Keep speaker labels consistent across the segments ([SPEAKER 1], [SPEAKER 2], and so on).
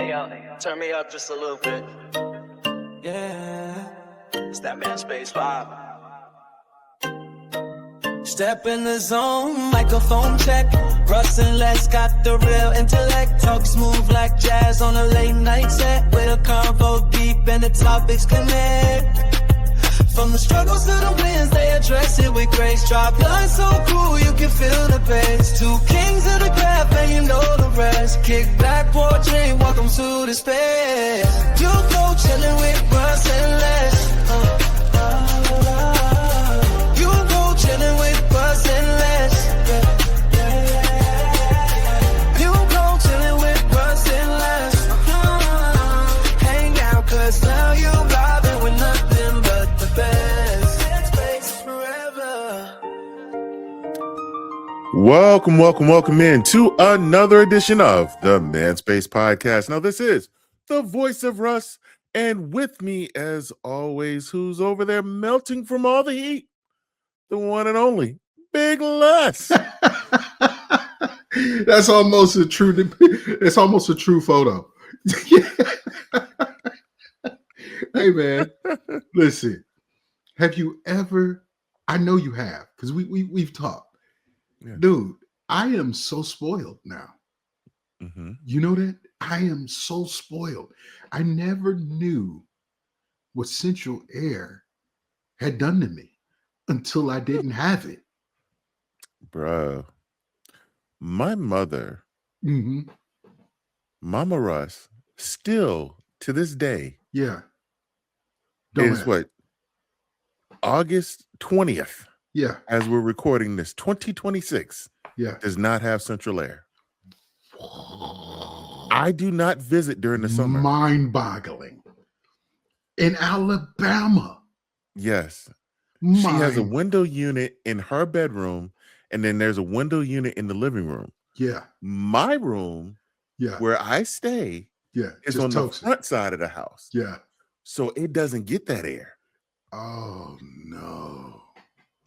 [SPEAKER 1] Turn me up just a little bit. Yeah, it's that man space vibe. Step in the zone, microphone check. Russ and Lex got the real intellect. Talk smooth like jazz on a late night set. With a convo deep and the topics connect. From the struggles to the wins, they address it with grace. Drop lines so cool, you can feel the bass. Two kings of the craft, and you know the rest. Kick back, pour a drink, welcome to the space. You go chillin' with Russ and Lex. You go chillin' with Russ and Lex. You go chillin' with Russ and Lex. Hang out, cause now you vibing with nothing but the best. Space forever.
[SPEAKER 2] Welcome in to another edition of the Man Space Podcast. Now, this is the voice of Russ, and with me, as always, who's over there melting from all the heat, the one and only Big Les.
[SPEAKER 3] That's almost a true. It's almost a true photo. Hey man, listen. Have you ever? I know you have, because we've talked. Yeah. Dude, I am so spoiled now. Mm-hmm. You know that? I am so spoiled. I never knew what Central Air had done to me until I didn't have it.
[SPEAKER 2] Bruh, my mother, Mama Russ, still to this day, what, August 20th?
[SPEAKER 3] Yeah.
[SPEAKER 2] As we're recording this, 2026, does not have Central Air. I do not visit during the summer.
[SPEAKER 3] Mind-boggling. In Alabama.
[SPEAKER 2] Yes. She has a window unit in her bedroom, and then there's a window unit in the living room.
[SPEAKER 3] Yeah.
[SPEAKER 2] My room, where I stay, is on the front side of the house.
[SPEAKER 3] Yeah.
[SPEAKER 2] So it doesn't get that air.
[SPEAKER 3] Oh, no.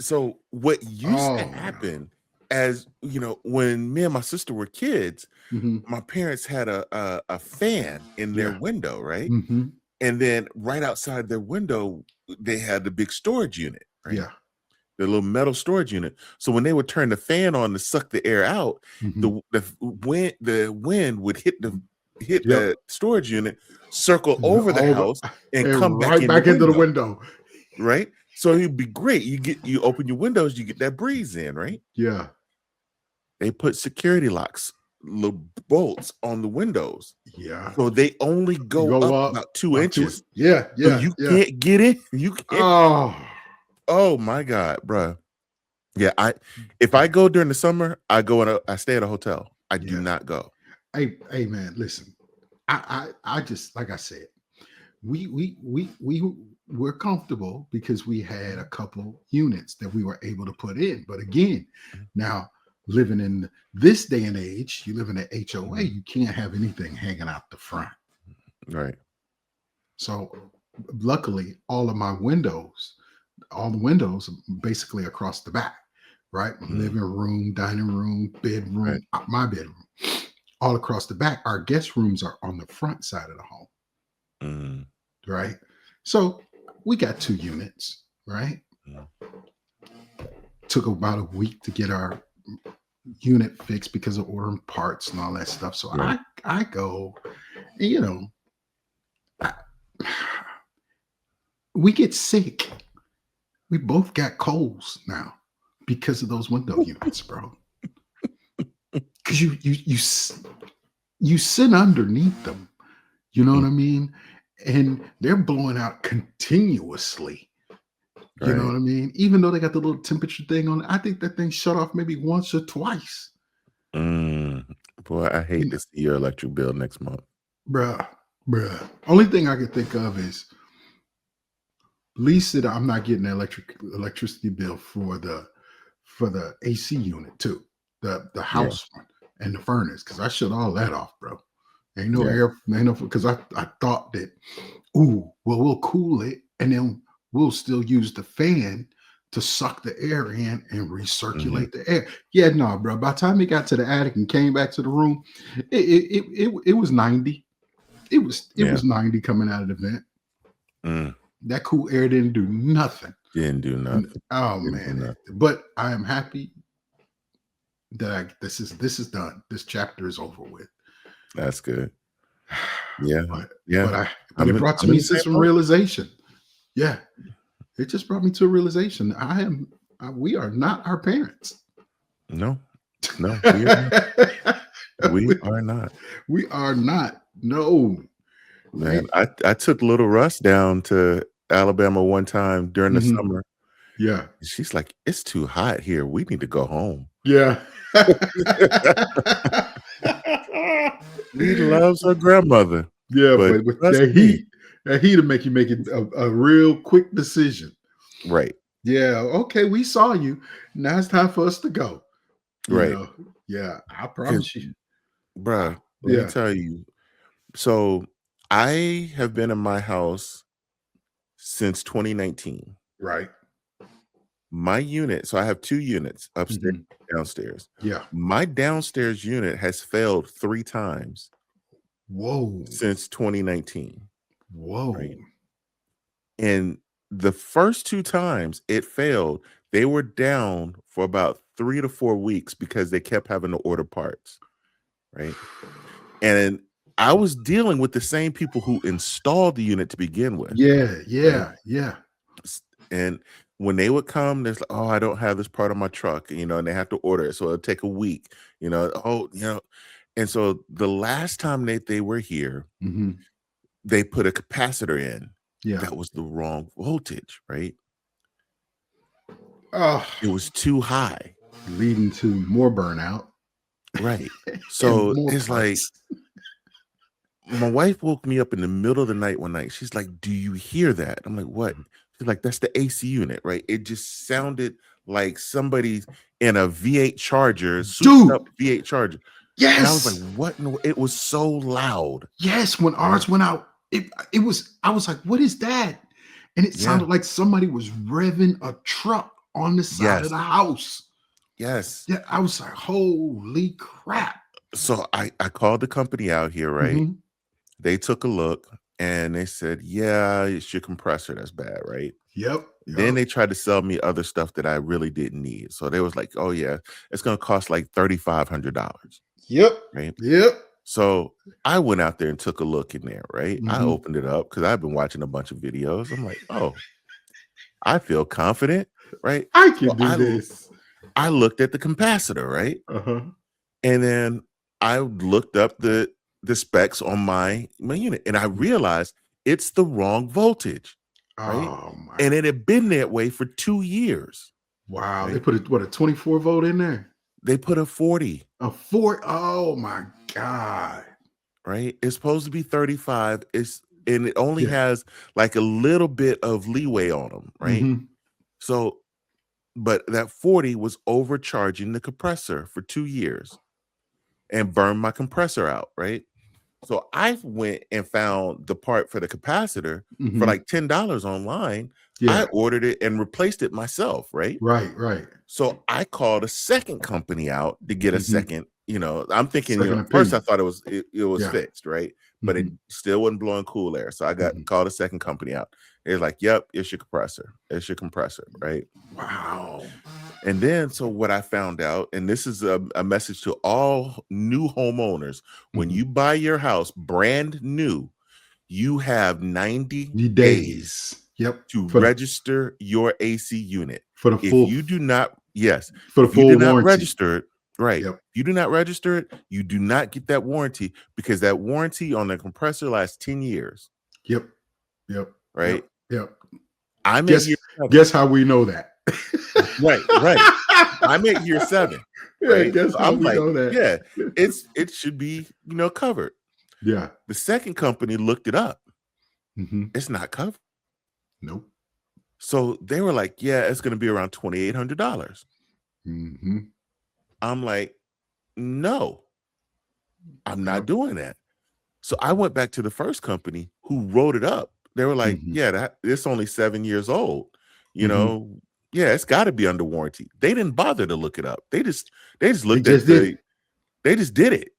[SPEAKER 2] So what used to happen, as you know, when me and my sister were kids, my parents had a fan in their window, right? Mm-hmm. And then right outside their window, they had the big storage unit, right? Yeah. The little metal storage unit. So when they would turn the fan on to suck the air out, the wind would hit the storage unit, circle over the house, and come
[SPEAKER 3] right back into the window.
[SPEAKER 2] Right? So it'd be great. You open your windows, you get that breeze in, right?
[SPEAKER 3] Yeah.
[SPEAKER 2] They put security locks, little bolts on the windows.
[SPEAKER 3] Yeah.
[SPEAKER 2] So they only go up about 2 inches.
[SPEAKER 3] Yeah.
[SPEAKER 2] So you can't get in. You can't. Oh my God, bro. Yeah. If I go during the summer, I stay at a hotel. I do not go.
[SPEAKER 3] Hey man, listen. I just, like I said, we're comfortable because we had a couple units that we were able to put in. But again, now living in this day and age, you live in an HOA, you can't have anything hanging out the front.
[SPEAKER 2] Right.
[SPEAKER 3] So luckily, all the windows are basically across the back, right? Living room, dining room, bedroom, my bedroom, all across the back. Our guest rooms are on the front side of the home. Right. So we got 2 units, right? Took about a week to get our unit fixed because of ordering parts and all that stuff. So I go, we get sick. We both got colds now because of those window units, bro. Because you sit underneath them. You know what I mean? And they're blowing out continuously. You know what I mean? Even though they got the little temperature thing on it, I think that thing shut off maybe once or twice.
[SPEAKER 2] Boy, I hate to see your electric bill next month.
[SPEAKER 3] Bruh. Only thing I can think of is at least that I'm not getting an electricity bill for the AC unit too. The house one and the furnace, because I shut all that off, bro. Ain't no air, because I thought that, we'll cool it and then we'll still use the fan to suck the air in and recirculate the air. Yeah, no, bro. By the time it got to the attic and came back to the room, it was 90. It was 90 coming out of the vent. That cool air didn't do nothing.
[SPEAKER 2] Didn't do nothing.
[SPEAKER 3] Oh man! But I am happy that this is done. This chapter is over with.
[SPEAKER 2] That's good. Yeah,
[SPEAKER 3] But it brought me to some realization. Yeah, it just brought me to a realization. We are not our parents.
[SPEAKER 2] No, we are not. We are not.
[SPEAKER 3] We are not. No,
[SPEAKER 2] man. I took little Russ down to Alabama one time during the summer.
[SPEAKER 3] Yeah,
[SPEAKER 2] she's like, "It's too hot here. We need to go home."
[SPEAKER 3] Yeah.
[SPEAKER 2] He loves her grandmother.
[SPEAKER 3] Yeah, but with that heat will make you make it a real quick decision.
[SPEAKER 2] Right.
[SPEAKER 3] Yeah. Okay, we saw you. Now it's time for us to go.
[SPEAKER 2] Right.
[SPEAKER 3] Yeah, I promise you.
[SPEAKER 2] Bruh, let me tell you. So I have been in my house since 2019.
[SPEAKER 3] Right.
[SPEAKER 2] My unit, so I have 2 units, upstairs and downstairs.
[SPEAKER 3] Yeah.
[SPEAKER 2] My downstairs unit has failed 3 times.
[SPEAKER 3] Whoa.
[SPEAKER 2] Since 2019.
[SPEAKER 3] Whoa.
[SPEAKER 2] Right? And the first 2 times it failed, they were down for about 3 to 4 weeks because they kept having to order parts. Right. And I was dealing with the same people who installed the unit to begin with.
[SPEAKER 3] Yeah.
[SPEAKER 2] And when they would come, there's like, oh, I don't have this part on my truck, and they have to order it. So it'll take a week, And so the last time they were here, they put a capacitor in.
[SPEAKER 3] Yeah.
[SPEAKER 2] That was the wrong voltage, right?
[SPEAKER 3] Oh,
[SPEAKER 2] it was too high.
[SPEAKER 3] Leading to more burnout.
[SPEAKER 2] Right. So it's like, my wife woke me up in the middle of the night one night. She's like, "Do you hear that?" I'm like, "What?" She's like, "That's the AC unit, right?" It just sounded like somebody in a V8 charger, souped up V8 charger.
[SPEAKER 3] Yes.
[SPEAKER 2] And I was like, "What?" No, it was so loud.
[SPEAKER 3] Yes, when ours went out, it was. I was like, "What is that?" And it sounded like somebody was revving a truck on the side of the house.
[SPEAKER 2] Yes.
[SPEAKER 3] Yeah, I was like, "Holy crap!"
[SPEAKER 2] So I called the company out here, right? They took a look and they said, "Yeah, it's your compressor that's bad, right?"
[SPEAKER 3] Yep.
[SPEAKER 2] Then they tried to sell me other stuff that I really didn't need. So they was like, "Oh yeah, it's gonna cost like $3,500."
[SPEAKER 3] Yep.
[SPEAKER 2] Right.
[SPEAKER 3] Yep.
[SPEAKER 2] So I went out there and took a look in there, right? I opened it up because I've been watching a bunch of videos. I'm like, "Oh, I feel confident, right?
[SPEAKER 3] I can do this."
[SPEAKER 2] I looked at the capacitor, right? And then I looked up the specs on my unit, and I realized it's the wrong voltage. Right?
[SPEAKER 3] Oh my.
[SPEAKER 2] And it had been that way for 2 years.
[SPEAKER 3] Wow. Right? They put a 24 volt in there?
[SPEAKER 2] They put a 40.
[SPEAKER 3] A 40. Oh my God.
[SPEAKER 2] Right? It's supposed to be 35. And it only has like a little bit of leeway on them, right? So, but that 40 was overcharging the compressor for 2 years and burned my compressor out, right? So I went and found the part for the capacitor for like $10 online. I ordered it and replaced it myself, right?
[SPEAKER 3] Right.
[SPEAKER 2] So I called a second company out to get a second, I'm thinking, first I thought it was fixed, right? But it still wasn't blowing cool air. So I called a second company out. They're like, "Yep, it's your compressor. It's your compressor," right?
[SPEAKER 3] Wow.
[SPEAKER 2] And then, so what I found out, and this is a message to all new homeowners, when you buy your house brand new, you have 90 days to register your AC unit.
[SPEAKER 3] For the full,
[SPEAKER 2] if you do not,
[SPEAKER 3] for the full warranty.
[SPEAKER 2] Register it, right? If you do not register it, you do not get that warranty, because that warranty on the compressor lasts 10 years.
[SPEAKER 3] Yep.
[SPEAKER 2] Right?
[SPEAKER 3] Yep.
[SPEAKER 2] Guess
[SPEAKER 3] how we know that.
[SPEAKER 2] Right. I'm at year 7. Right?
[SPEAKER 3] Guess how we know that.
[SPEAKER 2] Yeah, it should be covered.
[SPEAKER 3] Yeah.
[SPEAKER 2] The second company looked it up. It's not covered.
[SPEAKER 3] Nope.
[SPEAKER 2] So they were like, "Yeah, it's going to be around $2,800." I'm like, "No, I'm not doing that." So I went back to the first company who wrote it up. They were like, "Yeah, it's only 7 years old. Yeah, it's got to be under warranty." They didn't bother to look it up. They just looked at it. They just did it.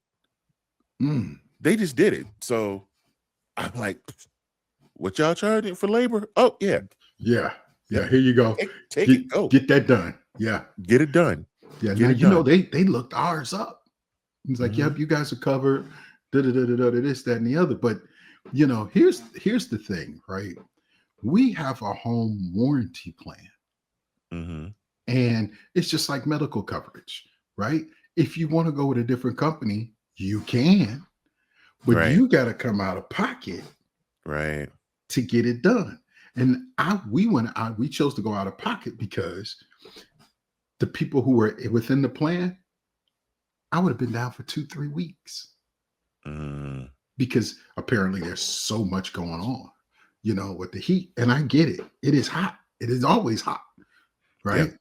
[SPEAKER 2] They just did it. So I'm like, what y'all charging for labor? Oh, yeah.
[SPEAKER 3] Yeah. Here you go.
[SPEAKER 2] Take it. Go.
[SPEAKER 3] Get that done. Yeah.
[SPEAKER 2] Get it done.
[SPEAKER 3] Yeah.
[SPEAKER 2] Get
[SPEAKER 3] Now,
[SPEAKER 2] it done.
[SPEAKER 3] they looked ours up. He's like, yep, you guys are covered. This, that, and the other. But, here's the thing, right? We have a home warranty plan. And it's just like medical coverage, right? If you want to go with a different company, you can. But you got to come out of pocket to get it done. And we chose to go out of pocket because the people who were within the plan, I would have been down for 2-3 weeks. Because apparently there's so much going on, with the heat. And I get it. It is hot. It is always hot. Right.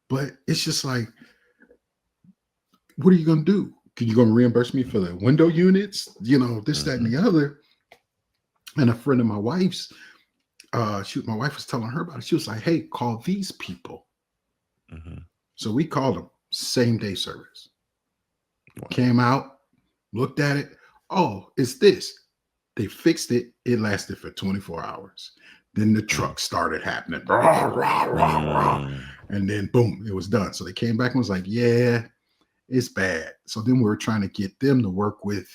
[SPEAKER 3] But it's just like, what are you going to do? Are you going to reimburse me for the window units? This, that, and the other. And a friend of my wife's, my wife was telling her about it. She was like, hey, call these people. So we called them, same day service. Came out, looked at it. Oh, it's this. They fixed it. It lasted for 24 hours. Then the truck started happening. And then boom, it was done. So they came back and was like, yeah, it's bad. So then we were trying to get them to work with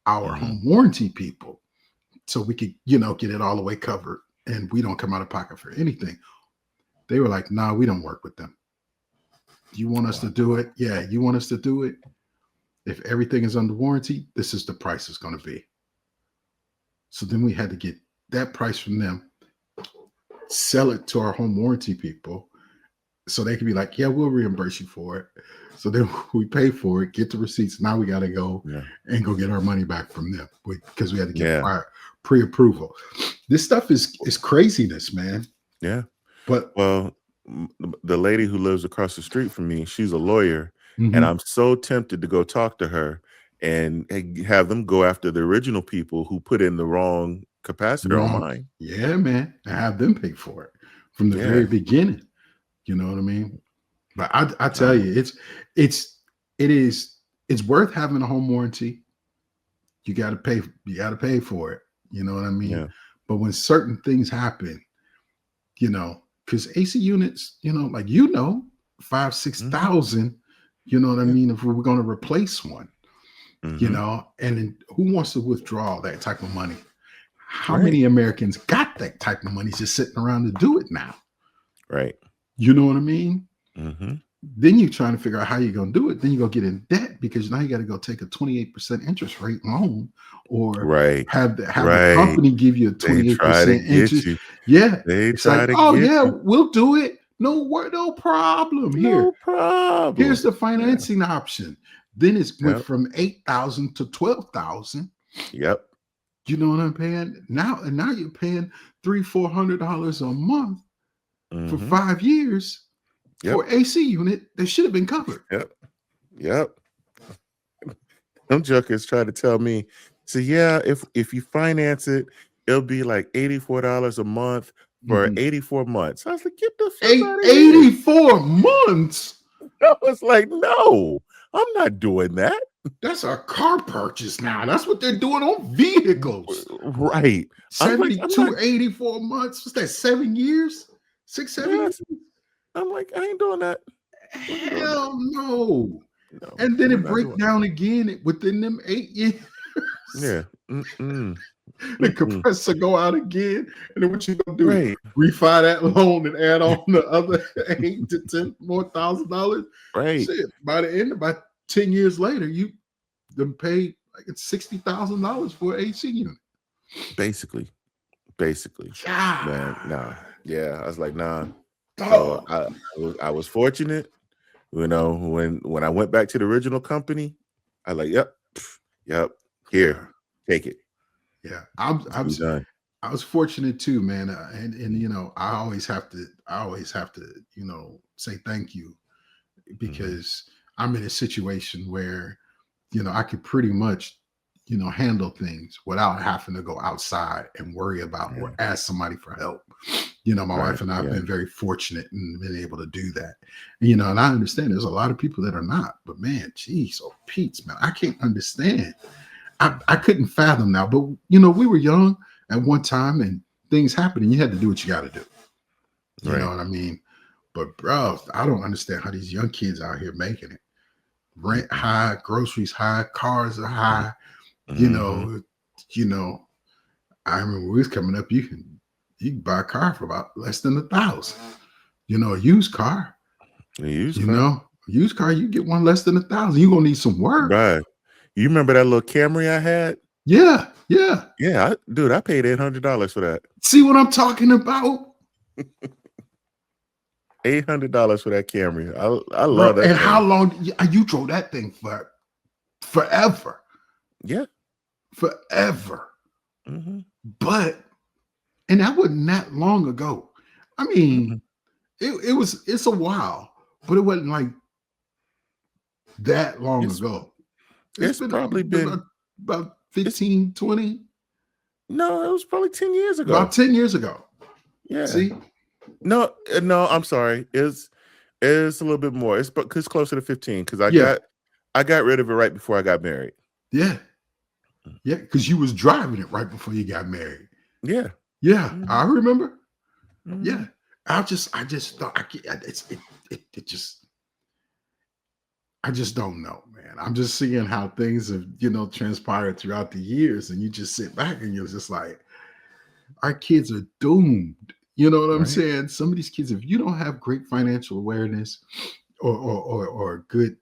[SPEAKER 3] our home warranty people so we could, get it all the way covered and we don't come out of pocket for anything. They were like, nah, we don't work with them. You want us to do it? Yeah, you want us to do it? If everything is under warranty, this is the price it's going to be. So then we had to get that price from them, sell it to our home warranty people so they could be like, yeah, we'll reimburse you for it. So then we pay for it, get the receipts. Now we got to go and go get our money back from them because we had to get pre-approval. This stuff is craziness, man.
[SPEAKER 2] Yeah.
[SPEAKER 3] But
[SPEAKER 2] the lady who lives across the street from me, she's a lawyer, and I'm so tempted to go talk to her and have them go after the original people who put in the wrong capacitor on mine.
[SPEAKER 3] Yeah, man. And have them pay for it from the very beginning. You know what I mean? But I tell you, it's worth having a home warranty. You got to pay for it. You know what I mean? Yeah. But when certain things happen, because AC units, like 5,000-6,000, you know what I mean? If we're going to replace one, and then who wants to withdraw that type of money? How many Americans got that type of money just sitting around to do it now?
[SPEAKER 2] Right.
[SPEAKER 3] You know what I mean? Then you're trying to figure out how you're going to do it. Then you go get in debt because now you got to go take a 28% interest rate loan or have the company give you a 28% interest. Yeah. It's like, we'll do it. No problem.
[SPEAKER 2] No problem.
[SPEAKER 3] Here's the financing option. Then it's went from 8,000 to 12,000.
[SPEAKER 2] Yep.
[SPEAKER 3] You know what I'm paying? Now you're paying $300-400 a month for 5 years. For AC unit, they should have been covered.
[SPEAKER 2] Yep. Them jokers try to tell me, so if you finance it, it'll be like $84 a month for 84 months. I was like, get the fuck out of here.
[SPEAKER 3] 84 months?
[SPEAKER 2] I was like, no, I'm not doing that.
[SPEAKER 3] That's a car purchase now. That's what they're doing on vehicles.
[SPEAKER 2] Right.
[SPEAKER 3] 84 months. What's that, 7 years? 6-7 years?
[SPEAKER 2] I'm like, I ain't doing that.
[SPEAKER 3] Hell no. And then it breaks down again within them 8 years.
[SPEAKER 2] Yeah.
[SPEAKER 3] The compressor go out again. And then what you gonna do? Refi that loan and add on the other $8,000 to $10,000 more.
[SPEAKER 2] Right.
[SPEAKER 3] Shit, by the end, about 10 years later, you them pay like it's $60,000 for an AC unit.
[SPEAKER 2] Basically. Man, nah. Yeah. I was like, nah.
[SPEAKER 3] So
[SPEAKER 2] I was fortunate, when I went back to the original company, I was like, yep, here, take it.
[SPEAKER 3] Yeah, I was fortunate too, man, and I always have to say thank you because I'm in a situation where I could pretty much handle things without having to go outside and worry about or ask somebody for help. My wife and I have been very fortunate and been able to do that. And I understand there's a lot of people that are not, but man, geez, Pete's, man, I can't understand. I couldn't fathom now. But you know, we were young at one time, and things happened, and you had to do what you got to do. You know what I mean? But bro, I don't understand how these young kids out here making it. Rent high, groceries high, cars are high. You know. I remember when we was coming up, you can buy a car for about less than $1,000. You know, a used car. Used car, you get one less than $1,000. You're gonna need some work.
[SPEAKER 2] Right. You remember that little Camry I had?
[SPEAKER 3] Yeah.
[SPEAKER 2] I paid $800 for that.
[SPEAKER 3] See what I'm talking about?
[SPEAKER 2] $800 for that Camry. I love that.
[SPEAKER 3] And
[SPEAKER 2] thing.
[SPEAKER 3] how long you drove that thing for? Forever.
[SPEAKER 2] Yeah.
[SPEAKER 3] Forever. But and that wasn't that long ago. I mean, it's a while, but it wasn't like that long ago.
[SPEAKER 2] It's probably been
[SPEAKER 3] about 15, 20.
[SPEAKER 2] No, it was probably 10 years ago.
[SPEAKER 3] About 10 years ago.
[SPEAKER 2] Yeah.
[SPEAKER 3] See?
[SPEAKER 2] No, I'm sorry. It's a little bit more. It's closer to 15 because I got rid of it right before I got married.
[SPEAKER 3] Yeah. Yeah, because you was driving it right before you got married.
[SPEAKER 2] Yeah.
[SPEAKER 3] Yeah, I remember. Yeah. I just thought I just don't know, man. I'm just seeing how things have, transpired throughout the years, and you just sit back and you're just like, our kids are doomed. You know what I'm saying? Some of these kids, if you don't have great financial awareness or good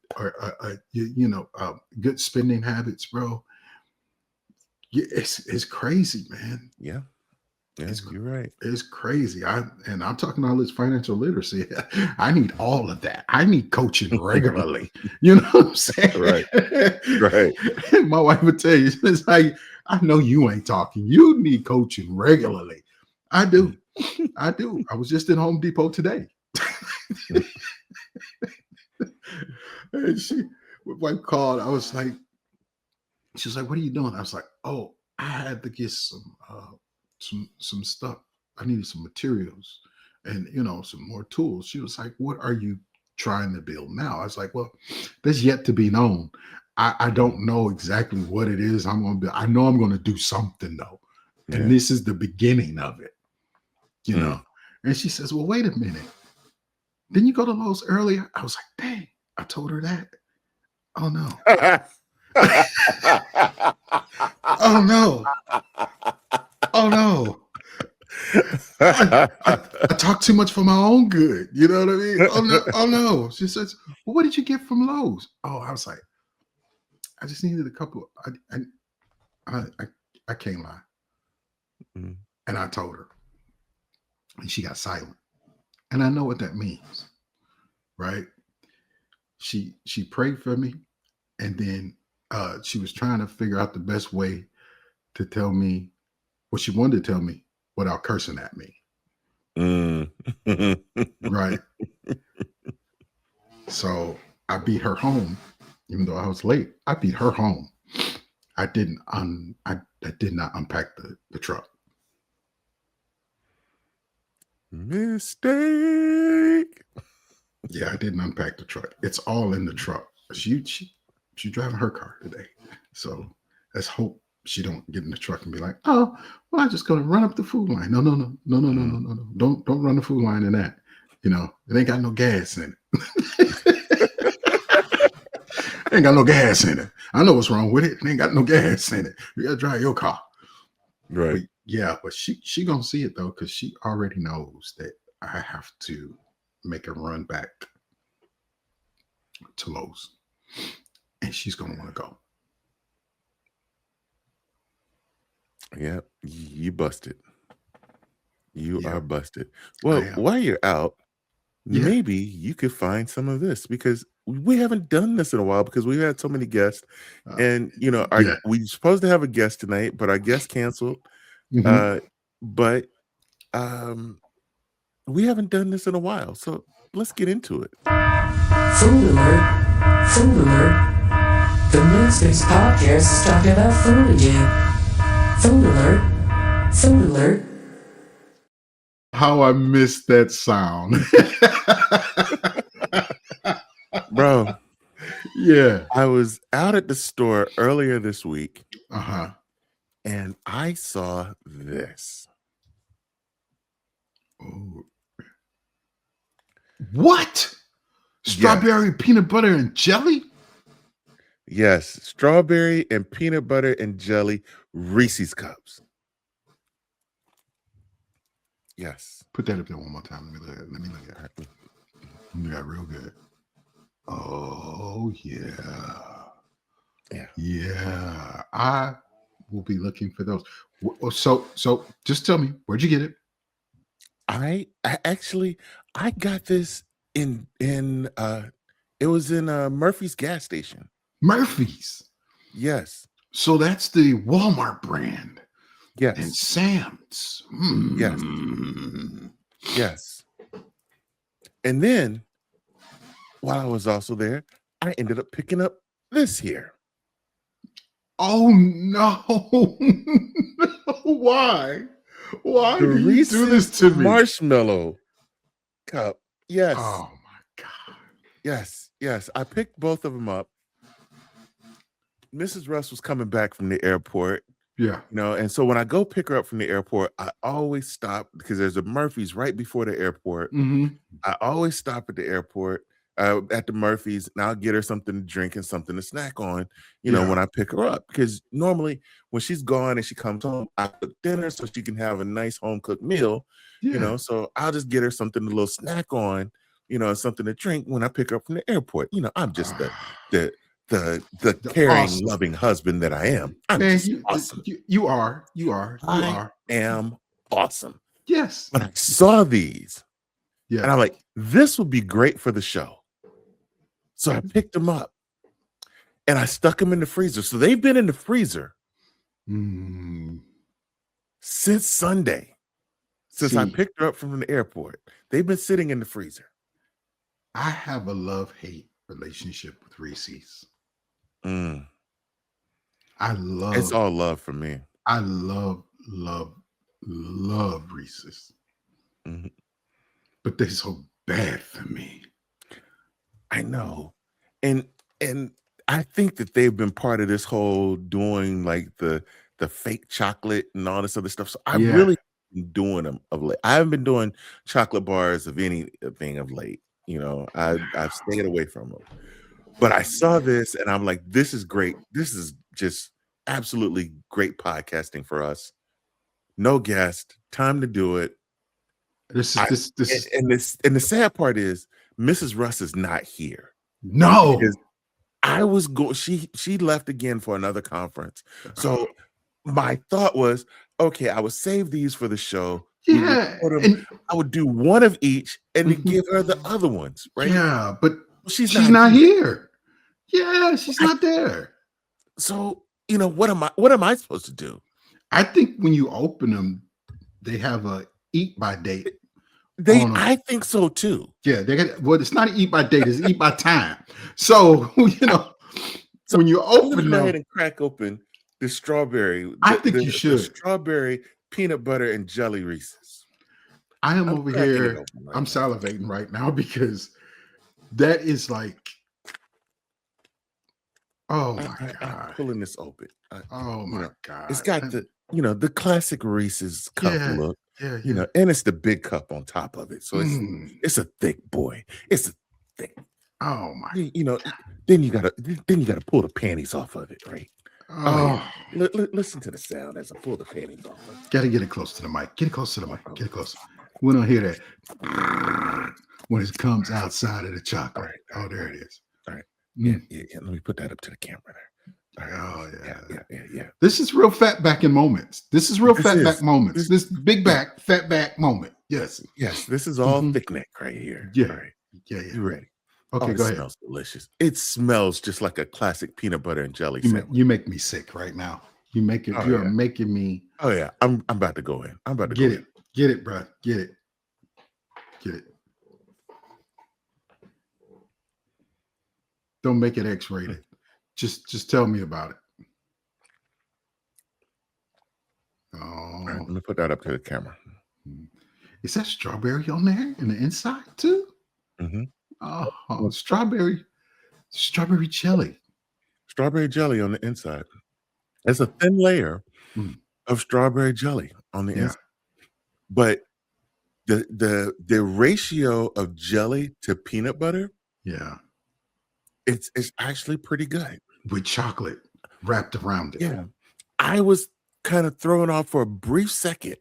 [SPEAKER 3] good spending habits, bro, it's crazy, man.
[SPEAKER 2] Yeah. You're right.
[SPEAKER 3] It's crazy. I'm talking all this financial literacy. I need all of that. I need coaching regularly. You know what I'm saying? Right. My wife would tell you, it's like, I know you ain't talking. You need coaching regularly. I do. I was just in Home Depot today. And my wife called. I was like, she was like, "What are you doing?" I was like, "Oh, I had to get some stuff. I needed some materials and some more tools." She was like, "What are you trying to build now?" I was like, "Well, that's yet to be known. I don't know exactly what it is I'm going to build. I know I'm going to do something though. And this is the beginning of it, you know?" And she says, "Well, wait a minute. Didn't you go to Lowe's earlier?" I was like, "Dang, I told her that. Oh no." Oh no. Oh no. I talk too much for my own good. You know what I mean? Oh no. She says, "Well, what did you get from Lowe's?" Oh, I was like, "I just needed a couple." I can't lie. And I told her. And she got silent. And I know what that means. Right? She prayed for me, and then she was trying to figure out the best way to tell me what she wanted to tell me without cursing at me. Right. So I beat her home, even though I was late. I beat her home. I did not unpack the truck.
[SPEAKER 2] Mistake.
[SPEAKER 3] Yeah, I didn't unpack the truck. It's all in the truck. She's driving her car today. So let's hope she don't get in the truck and be like, "Oh, well, I'm just gonna run up the food line." No. Don't run the food line in that. It ain't got no gas in it. Ain't got no gas in it. I know what's wrong with it. It ain't got no gas in it. You gotta drive your car.
[SPEAKER 2] Right.
[SPEAKER 3] But she gonna see it though, because she already knows that I have to make a run back to Lowe's. And she's gonna want to go.
[SPEAKER 2] Yeah, you busted. You are busted. Well, while you're out, maybe you could find some of this, because we haven't done this in a while because we've had so many guests. And we supposed to have a guest tonight, but our guest canceled. But we haven't done this in a while. So let's get into it.
[SPEAKER 4] Food alert. Food alert. The Ministers podcast is talking about food again. Food alert. Food alert.
[SPEAKER 3] How I missed that sound.
[SPEAKER 2] Bro.
[SPEAKER 3] Yeah.
[SPEAKER 2] I was out at the store earlier this week, And I saw this.
[SPEAKER 3] Oh. What? Strawberry peanut butter and jelly?
[SPEAKER 2] Yes, strawberry and peanut butter and jelly Reese's cups. Yes.
[SPEAKER 3] Put that up there one more time. Let me look at it. Let me look at it. You got real good. Oh, yeah.
[SPEAKER 2] Yeah.
[SPEAKER 3] Yeah. I will be looking for those. So just tell me, where'd you get it?
[SPEAKER 2] I actually got this in it was in Murphy's gas station.
[SPEAKER 3] Murphy's.
[SPEAKER 2] Yes.
[SPEAKER 3] So that's the Walmart brand.
[SPEAKER 2] Yes.
[SPEAKER 3] And Sam's.
[SPEAKER 2] Yes. Yes. And then while I was also there, I ended up picking up this here.
[SPEAKER 3] Oh no. Why? Why
[SPEAKER 2] The
[SPEAKER 3] do you
[SPEAKER 2] Reese's
[SPEAKER 3] do this to me?
[SPEAKER 2] marshmallow cup. Yes.
[SPEAKER 3] Oh my God.
[SPEAKER 2] Yes. Yes. I picked both of them up. Mrs. Russ was coming back from the airport.
[SPEAKER 3] Yeah.
[SPEAKER 2] And so when I go pick her up from the airport, I always stop because there's a Murphy's right before the airport. I always stop at the airport, at the Murphy's, and I'll get her something to drink and something to snack on, when I pick her up. Because normally when she's gone and she comes home, I cook dinner so she can have a nice home cooked meal, so I'll just get her something, a little snack on, something to drink when I pick her up from the airport. I'm just the caring,
[SPEAKER 3] awesome,
[SPEAKER 2] loving husband that I am. I'm just awesome.
[SPEAKER 3] You are.
[SPEAKER 2] I am awesome.
[SPEAKER 3] Yes.
[SPEAKER 2] But I saw these, and I'm like, this would be great for the show. So I picked them up, and I stuck them in the freezer. So they've been in the freezer since Sunday, since I picked her up from the airport. They've been sitting in the freezer.
[SPEAKER 3] I have a love-hate relationship with Reese's.
[SPEAKER 2] It's all love for me.
[SPEAKER 3] I love Reese's. But they're so bad for me.
[SPEAKER 2] I know. And I think that they've been part of this whole doing like the fake chocolate and all this other stuff. So I've really been doing them of late. I haven't been doing chocolate bars of anything of late. I've stayed away from them. But I saw this and I'm like, this is great. This is just absolutely great podcasting for us. No guest, time to do it. And the sad part is Mrs. Russ is not here.
[SPEAKER 3] No.
[SPEAKER 2] Because I was she left again for another conference. So my thought was, okay, I would save these for the show.
[SPEAKER 3] Yeah.
[SPEAKER 2] And I would do one of each and then give her the other ones, right?
[SPEAKER 3] Yeah, but
[SPEAKER 2] she's
[SPEAKER 3] not here. Yeah, she's not there.
[SPEAKER 2] So, what am I supposed to do?
[SPEAKER 3] I think when you open them, they have a eat by date.
[SPEAKER 2] I think so too.
[SPEAKER 3] Yeah, it's not an eat by date, it's eat by time. So, so when you open them,
[SPEAKER 2] go ahead and crack open the strawberry.
[SPEAKER 3] I think you should.
[SPEAKER 2] The strawberry peanut butter and jelly Reese's.
[SPEAKER 3] I'm over here. I'm salivating right now because that is like, oh my God.
[SPEAKER 2] I'm pulling this open.
[SPEAKER 3] Oh my God.
[SPEAKER 2] It's got the classic Reese's cup look.
[SPEAKER 3] Yeah.
[SPEAKER 2] And it's the big cup on top of it. So it's a thick boy. It's a thick.
[SPEAKER 3] Oh my.
[SPEAKER 2] Then you gotta pull the panties off of it, right? Listen to the sound as I pull the panties off of it.
[SPEAKER 3] Gotta get it close to the mic. Get it close to the mic. Get it close. We don't hear that when it comes outside of the chocolate. Oh, there it is.
[SPEAKER 2] All right. Yeah. Let me put that up to the camera there.
[SPEAKER 3] Oh
[SPEAKER 2] yeah.
[SPEAKER 3] This is real fat backing moments. This is real fat back moments. This big back, fat back moment. Yes.
[SPEAKER 2] This is all thick neck right here.
[SPEAKER 3] Yeah.
[SPEAKER 2] All right.
[SPEAKER 3] Yeah.
[SPEAKER 2] You ready?
[SPEAKER 3] Okay, go ahead.
[SPEAKER 2] It smells delicious. It smells just like a classic peanut butter and jelly sandwich.
[SPEAKER 3] You make me sick right now. You are making me.
[SPEAKER 2] Oh yeah, I'm about to go in. I'm about to
[SPEAKER 3] get
[SPEAKER 2] go
[SPEAKER 3] it.
[SPEAKER 2] in.
[SPEAKER 3] Get it, bro. Get it. Get it. Don't make it X-rated. Just tell me about it. Oh,
[SPEAKER 2] right, let me put that up to the camera.
[SPEAKER 3] Is that strawberry on there in the inside too? Oh, strawberry jelly.
[SPEAKER 2] Strawberry jelly on the inside. It's a thin layer
[SPEAKER 3] Mm.
[SPEAKER 2] of strawberry jelly on the
[SPEAKER 3] Yeah.
[SPEAKER 2] inside. But the ratio of jelly to peanut butter,
[SPEAKER 3] Yeah.
[SPEAKER 2] it's actually pretty good.
[SPEAKER 3] With chocolate wrapped around it.
[SPEAKER 2] Yeah. I was kind of thrown off for a brief second.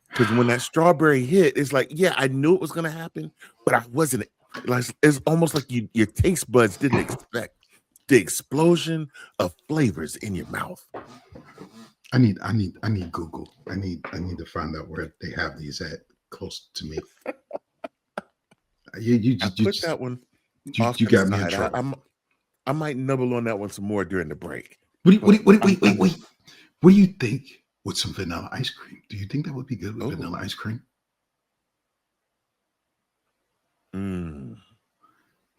[SPEAKER 2] Because when that strawberry hit, it's like, yeah, I knew it was gonna happen, but I wasn't. Like, it's almost like your taste buds didn't expect the explosion of flavors in your mouth.
[SPEAKER 3] I need Google. I need to find out where they have these at close to me. You
[SPEAKER 2] Put that one.
[SPEAKER 3] You got me in trouble.
[SPEAKER 2] I might nibble on that one some more during the break.
[SPEAKER 3] Wait. What do you think with some vanilla ice cream? Do you think that would be good with vanilla ice cream?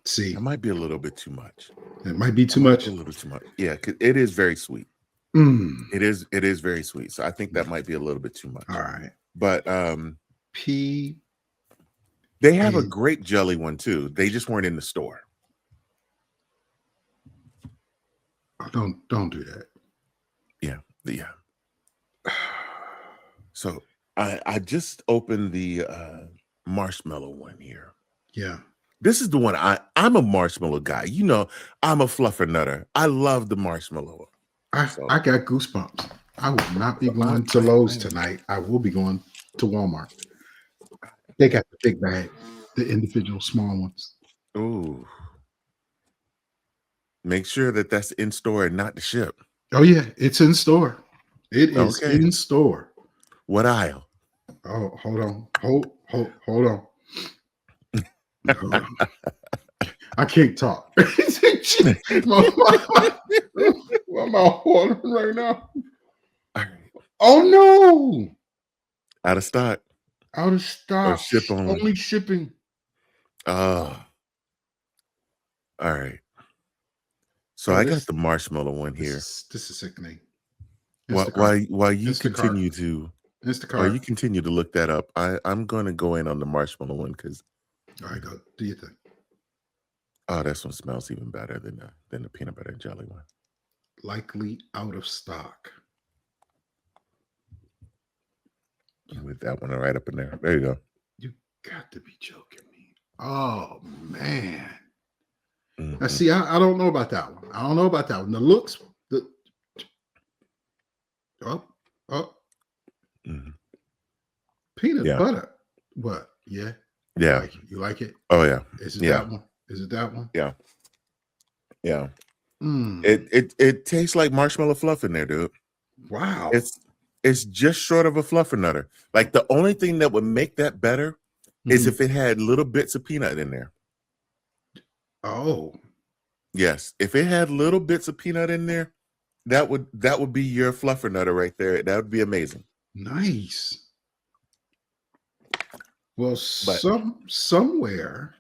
[SPEAKER 3] See,
[SPEAKER 2] that might be a little bit too much.
[SPEAKER 3] It might be too much.
[SPEAKER 2] A little too much. Yeah, because it is very sweet. It is very sweet. So I think that might be a little bit too much.
[SPEAKER 3] All right.
[SPEAKER 2] But they have a grape jelly one too. They just weren't in the store.
[SPEAKER 3] Oh, don't do that.
[SPEAKER 2] Yeah. So I just opened the marshmallow one here.
[SPEAKER 3] Yeah.
[SPEAKER 2] This is the one I'm a marshmallow guy. You know, I'm a fluffer nutter. I love the marshmallow.
[SPEAKER 3] I got goosebumps. I will not be going to Lowe's tonight. I will be going to Walmart. They got the big bag, the individual small ones.
[SPEAKER 2] Ooh. Make sure that that's in store and not the ship.
[SPEAKER 3] Oh yeah, it's in store. It is in store.
[SPEAKER 2] What aisle?
[SPEAKER 3] Oh, hold on. Hold on. I can't talk. my mouth watering right now. Oh no!
[SPEAKER 2] Out of stock.
[SPEAKER 3] Out of stock.
[SPEAKER 2] Or ship only.
[SPEAKER 3] Only shipping.
[SPEAKER 2] Oh. All right. So I got the marshmallow one here.
[SPEAKER 3] This is sickening.
[SPEAKER 2] While you continue to look that up, I'm going to go in on the marshmallow one because.
[SPEAKER 3] All right, go. Do you think?
[SPEAKER 2] Oh, this one smells even better than the peanut butter and jelly one.
[SPEAKER 3] Likely out of stock.
[SPEAKER 2] With that one right up in there. There you go.
[SPEAKER 3] You got to be joking me. Oh man.
[SPEAKER 2] Mm-hmm.
[SPEAKER 3] Now, see, I don't know about that one. I don't know about that one. The looks, peanut butter. What? Yeah.
[SPEAKER 2] Yeah.
[SPEAKER 3] You like it?
[SPEAKER 2] Oh yeah.
[SPEAKER 3] Is it that one? Is it that one?
[SPEAKER 2] Yeah. Yeah. It tastes like marshmallow fluff in there, dude.
[SPEAKER 3] Wow.
[SPEAKER 2] It's just short of a fluffer nutter. Like the only thing that would make that better is if it had little bits of peanut in there.
[SPEAKER 3] Oh.
[SPEAKER 2] Yes. If it had little bits of peanut in there, that would be your fluffer nutter right there. That would be amazing.
[SPEAKER 3] Nice. Well, somewhere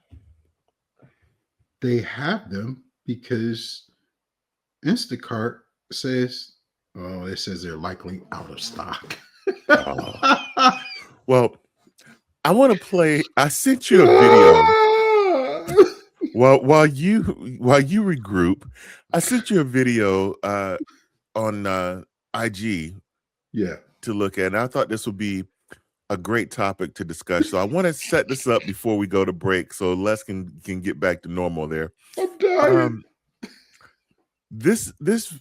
[SPEAKER 3] they have them because Instacart says, it says they're likely out of stock.
[SPEAKER 2] Well, I want to play. I sent you a video. while you regroup, I sent you a video on IG.
[SPEAKER 3] Yeah.
[SPEAKER 2] To look at. And I thought this would be a great topic to discuss. So I want to set this up before we go to break so Les can get back to normal there.
[SPEAKER 3] I'm dying.
[SPEAKER 2] This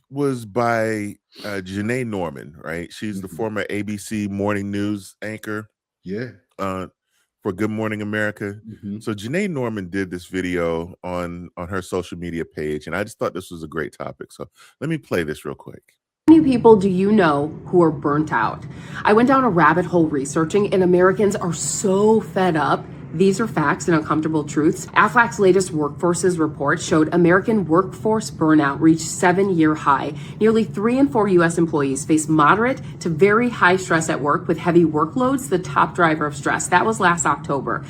[SPEAKER 2] was by Janai Norman, right? She's the former ABC morning news anchor.
[SPEAKER 3] Yeah.
[SPEAKER 2] For Good Morning America. So Janai Norman did this video on her social media page, and I just thought this was a great topic. So let me play this real quick.
[SPEAKER 5] How many people do you know who are burnt out? I went down a rabbit hole researching, and Americans are so fed up. These are facts and uncomfortable truths. AFLAC's latest workforces report showed American workforce burnout reached 7-year high. Nearly 3 in 4 U.S. employees face moderate to very high stress at work, with heavy workloads the top driver of stress. That was last October.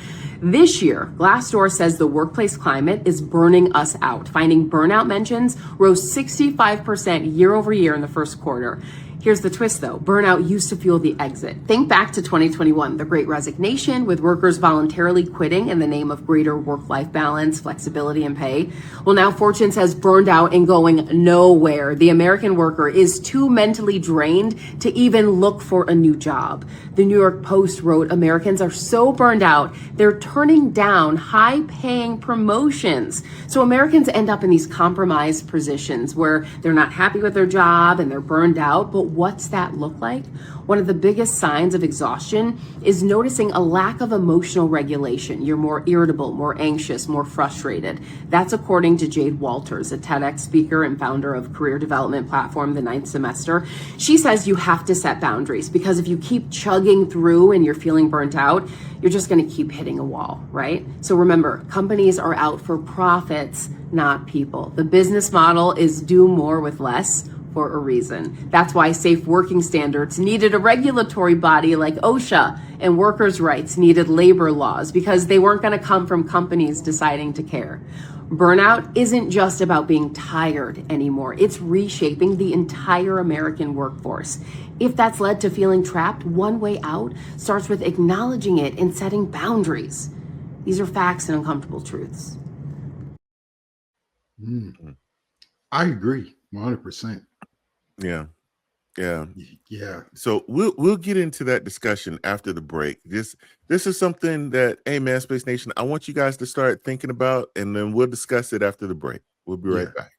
[SPEAKER 5] This year, Glassdoor says the workplace climate is burning us out. Finding burnout mentions rose 65% year over year in the first quarter. Here's the twist though. Burnout used to fuel the exit. Think back to 2021, the Great Resignation, with workers voluntarily quitting in the name of greater work-life balance, flexibility, and pay. Well, now Fortune says burned out and going nowhere. The American worker is too mentally drained to even look for a new job. The New York Post wrote Americans are so burned out, they're turning down high-paying promotions. So Americans end up in these compromised positions where they're not happy with their job and they're burned out. But what's that look like? One of the biggest signs of exhaustion is noticing a lack of emotional regulation. You're more irritable, more anxious, more frustrated. That's according to Jade Walters, a TEDx speaker and founder of career development platform, The Ninth Semester. She says you have to set boundaries because if you keep chugging through and you're feeling burnt out, you're just going to keep hitting a wall, right? So remember, companies are out for profits, not people. The business model is do more with less for a reason. That's why safe working standards needed a regulatory body like OSHA, and workers' rights needed labor laws because they weren't going to come from companies deciding to care. Burnout isn't just about being tired anymore. It's reshaping the entire American workforce. If that's led to feeling trapped, one way out starts with acknowledging it and setting boundaries. These are facts and uncomfortable truths.
[SPEAKER 3] I agree 100%.
[SPEAKER 2] Yeah. Yeah.
[SPEAKER 3] Yeah.
[SPEAKER 2] So we'll get into that discussion after the break. This is something that, hey man, Space Nation, I want you guys to start thinking about, and then we'll discuss it after the break. We'll be right back.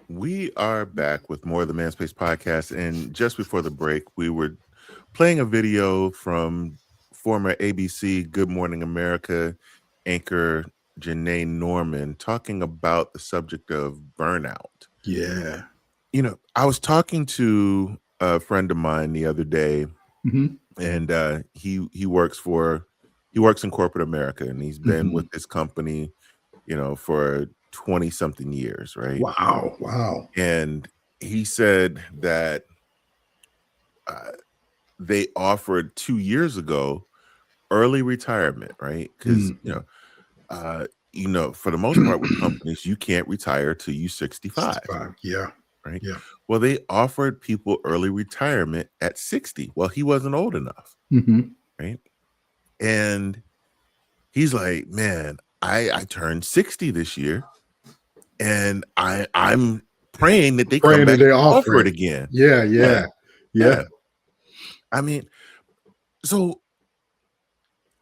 [SPEAKER 2] We are back with more of the Man Space podcast, and just before the break, we were playing a video from former ABC Good Morning America anchor Janai Norman talking about the subject of burnout.
[SPEAKER 3] Yeah.
[SPEAKER 2] You know, I was talking to a friend of mine the other day, and he works in corporate America, and he's been with this company, you know, for 20 something years, right?
[SPEAKER 3] Wow.
[SPEAKER 2] And he said that they offered 2 years ago early retirement, right? Because you know, for the most part with companies, you can't retire till you 65.
[SPEAKER 3] Yeah.
[SPEAKER 2] Right.
[SPEAKER 3] Yeah.
[SPEAKER 2] Well, they offered people early retirement at 60. Well, he wasn't old enough. Right. And he's like, man, I turned 60 this year. And I'm praying that they come back and offer it again.
[SPEAKER 3] Yeah.
[SPEAKER 2] I mean, so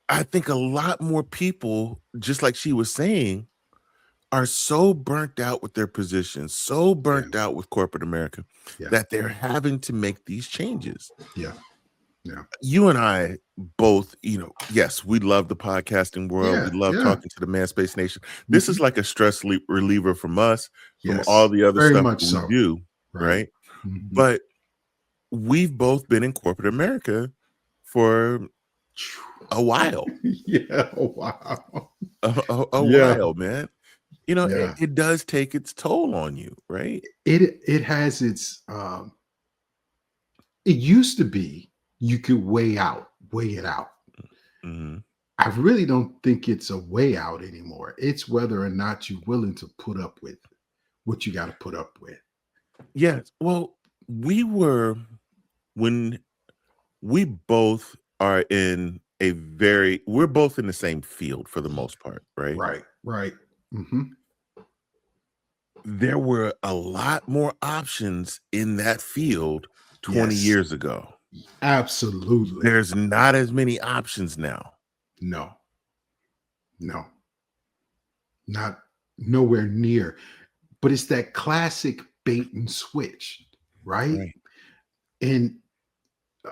[SPEAKER 2] I think a lot more people, just like she was saying, are so burnt out with their positions, so burnt out with corporate America that they're having to make these changes.
[SPEAKER 3] Yeah.
[SPEAKER 2] You and I both, you know, yes, we love the podcasting world. We love talking to the Man Space Nation. This is like a stress reliever from us, from all the other stuff that we do, right? But we've both been in corporate America for a while.
[SPEAKER 3] A while.
[SPEAKER 2] A while, man. You know, it does take its toll on you, right?
[SPEAKER 3] It has its it used to be you could weigh it out. I really don't think it's a way out anymore. It's whether or not you're willing to put up with what you got to put up with.
[SPEAKER 2] Yes. Well, when we both are we're both in the same field for the most part, right?
[SPEAKER 3] Right.
[SPEAKER 2] There were a lot more options in that field 20 years ago.
[SPEAKER 3] Absolutely.
[SPEAKER 2] There's not as many options now.
[SPEAKER 3] No. Not nowhere near. But it's that classic bait and switch, right? And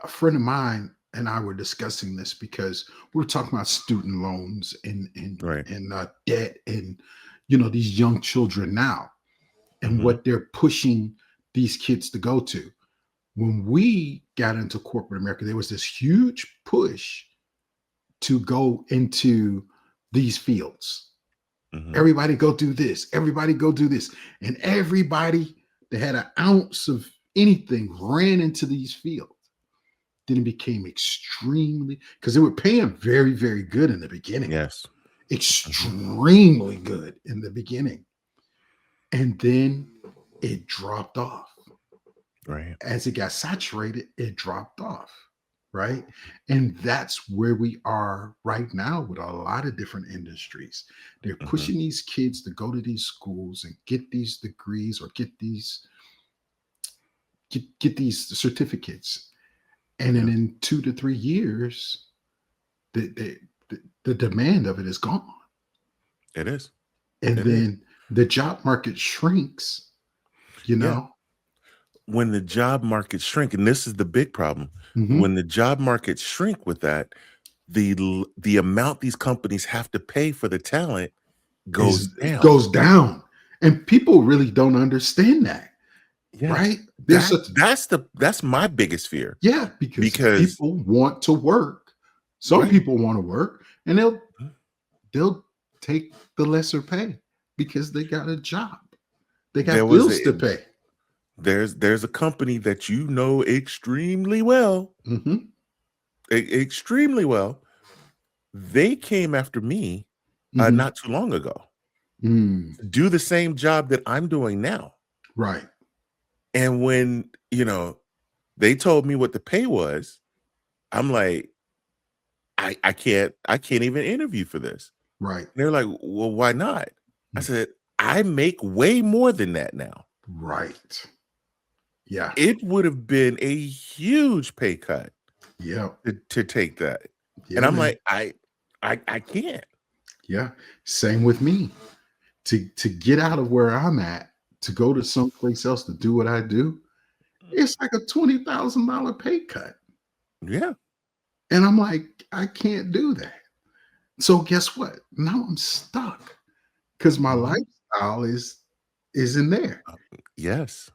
[SPEAKER 3] a friend of mine, and I were discussing this because we were talking about student loans and
[SPEAKER 2] Right.
[SPEAKER 3] debt and these young children now and
[SPEAKER 2] Mhm.
[SPEAKER 3] what they're pushing these kids to go to. When we got into corporate America, there was this huge push to go into these fields.
[SPEAKER 2] Mhm.
[SPEAKER 3] Everybody go do this. Everybody go do this. And everybody that had an ounce of anything ran into these fields. Then it became extremely, because they were paying very, very good in the beginning.
[SPEAKER 2] Yes.
[SPEAKER 3] Extremely good in the beginning. And then it dropped off.
[SPEAKER 2] Right.
[SPEAKER 3] As it got saturated, it dropped off. Right. And that's where we are right now with a lot of different industries. They're
[SPEAKER 2] Mhm.
[SPEAKER 3] pushing these kids to go to these schools and get these degrees or get these certificates. And then
[SPEAKER 2] Yeah.
[SPEAKER 3] in 2 to 3 years, the demand of it is gone.
[SPEAKER 2] It is.
[SPEAKER 3] And
[SPEAKER 2] It is.
[SPEAKER 3] then the job market shrinks,
[SPEAKER 2] Yeah. When the job market shrink, and this is the big problem,
[SPEAKER 3] Mhm.
[SPEAKER 2] when the job market shrink with that, the amount these companies have to pay for the talent goes down.
[SPEAKER 3] Goes down. And people really don't understand that.
[SPEAKER 2] Yes.
[SPEAKER 3] Right? There's
[SPEAKER 2] That's my biggest fear.
[SPEAKER 3] because
[SPEAKER 2] Because
[SPEAKER 3] people want to work. Some
[SPEAKER 2] Right.
[SPEAKER 3] people want to work and
[SPEAKER 2] Mhm.
[SPEAKER 3] they'll take the lesser pay because they got a job. They got
[SPEAKER 2] There was
[SPEAKER 3] bills to pay.
[SPEAKER 2] there's a company that you know extremely well,
[SPEAKER 3] Mhm.
[SPEAKER 2] extremely well. They came after me
[SPEAKER 3] Mhm.
[SPEAKER 2] not too long ago
[SPEAKER 3] Mm.
[SPEAKER 2] to do the same job that I'm doing now.
[SPEAKER 3] Right.
[SPEAKER 2] And when, they told me what the pay was, I'm like, I can't even interview for this.
[SPEAKER 3] Right.
[SPEAKER 2] And they're like, well, why not? I
[SPEAKER 3] Mm.
[SPEAKER 2] said, I make way more than that now.
[SPEAKER 3] Right. Yeah.
[SPEAKER 2] It would have been a huge pay cut
[SPEAKER 3] Yeah.
[SPEAKER 2] to take that.
[SPEAKER 3] Yeah,
[SPEAKER 2] And I'm
[SPEAKER 3] man.
[SPEAKER 2] like, I can't.
[SPEAKER 3] Yeah. Same with me. To get out of where I'm at, to go to someplace else to do what I do, it's like a $20,000 pay cut.
[SPEAKER 2] Yeah.
[SPEAKER 3] And I'm like, I can't do that. So guess what? Now I'm stuck because my
[SPEAKER 2] Mhm.
[SPEAKER 3] lifestyle is in there.
[SPEAKER 2] Yes.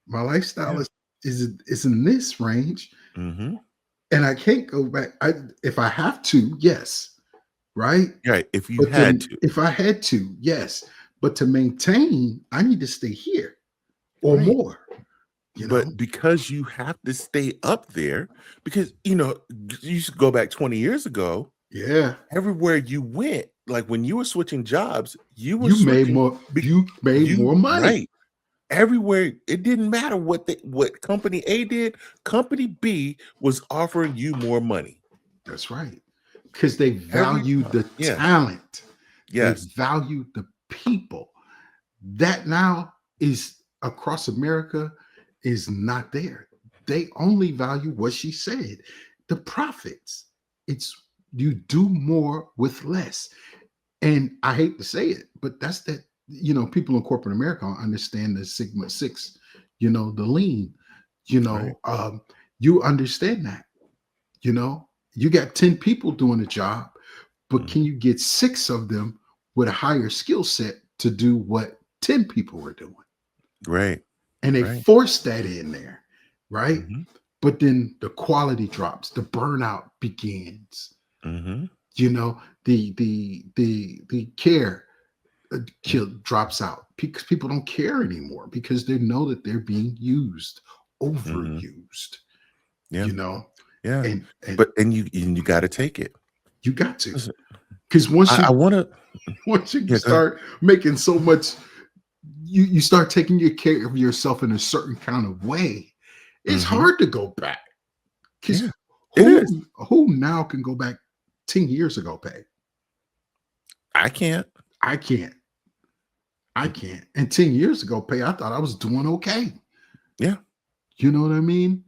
[SPEAKER 3] My lifestyle
[SPEAKER 2] Yeah.
[SPEAKER 3] is in this range,
[SPEAKER 2] Mhm.
[SPEAKER 3] and I can't go back. If I have to, yes, right.
[SPEAKER 2] Right. If you
[SPEAKER 3] But
[SPEAKER 2] had
[SPEAKER 3] then
[SPEAKER 2] to.
[SPEAKER 3] if I had to, yes. But to maintain, I need to stay here or
[SPEAKER 2] Right.
[SPEAKER 3] more. You know,
[SPEAKER 2] But because you have to stay up there, because you should go back 20 years ago,
[SPEAKER 3] yeah.
[SPEAKER 2] everywhere you went, like when you were switching jobs, you were
[SPEAKER 3] You made
[SPEAKER 2] switching
[SPEAKER 3] more.
[SPEAKER 2] be-
[SPEAKER 3] You made
[SPEAKER 2] you
[SPEAKER 3] more money.
[SPEAKER 2] right. Everywhere, it didn't matter what company A did, company B was offering you more money.
[SPEAKER 3] That's right. Because they
[SPEAKER 2] Every
[SPEAKER 3] value
[SPEAKER 2] time.
[SPEAKER 3] the
[SPEAKER 2] Yeah.
[SPEAKER 3] talent. They
[SPEAKER 2] Yes.
[SPEAKER 3] value the people. That now is across America is not there. They only value what she said, the profits. It's you do more with less. And I hate to say it, but that's that, people in corporate America don't understand the Sigma 6, the lean,
[SPEAKER 2] Right.
[SPEAKER 3] you understand that, you got 10 people doing a job, but can
[SPEAKER 2] Mhm.
[SPEAKER 3] you get 6 of them with a higher skill set to do what 10 people were doing?
[SPEAKER 2] Right.
[SPEAKER 3] And they
[SPEAKER 2] Right.
[SPEAKER 3] force that in there, right?
[SPEAKER 2] Mhm.
[SPEAKER 3] But then the quality drops, the burnout begins.
[SPEAKER 2] Mhm.
[SPEAKER 3] The care
[SPEAKER 2] Yeah.
[SPEAKER 3] drops out because people don't care anymore because they know that they're being used,
[SPEAKER 2] Mhm.
[SPEAKER 3] overused,
[SPEAKER 2] Yeah.
[SPEAKER 3] you know,
[SPEAKER 2] Yeah.
[SPEAKER 3] and
[SPEAKER 2] But you got to take it.
[SPEAKER 3] you got to,
[SPEAKER 2] Listen,
[SPEAKER 3] because once
[SPEAKER 2] I
[SPEAKER 3] you
[SPEAKER 2] want to.
[SPEAKER 3] once you
[SPEAKER 2] Yeah. Go ahead.
[SPEAKER 3] start making so much, you start taking care of yourself in a certain kind of way. It's
[SPEAKER 2] Mhm.
[SPEAKER 3] hard to go back because
[SPEAKER 2] Yeah. It
[SPEAKER 3] who
[SPEAKER 2] is.
[SPEAKER 3] who now can go back 10 years ago pay?
[SPEAKER 2] I can't.
[SPEAKER 3] I can't. I can't. And 10 years ago pay, I thought I was doing okay.
[SPEAKER 2] Yeah.
[SPEAKER 3] You know what I mean?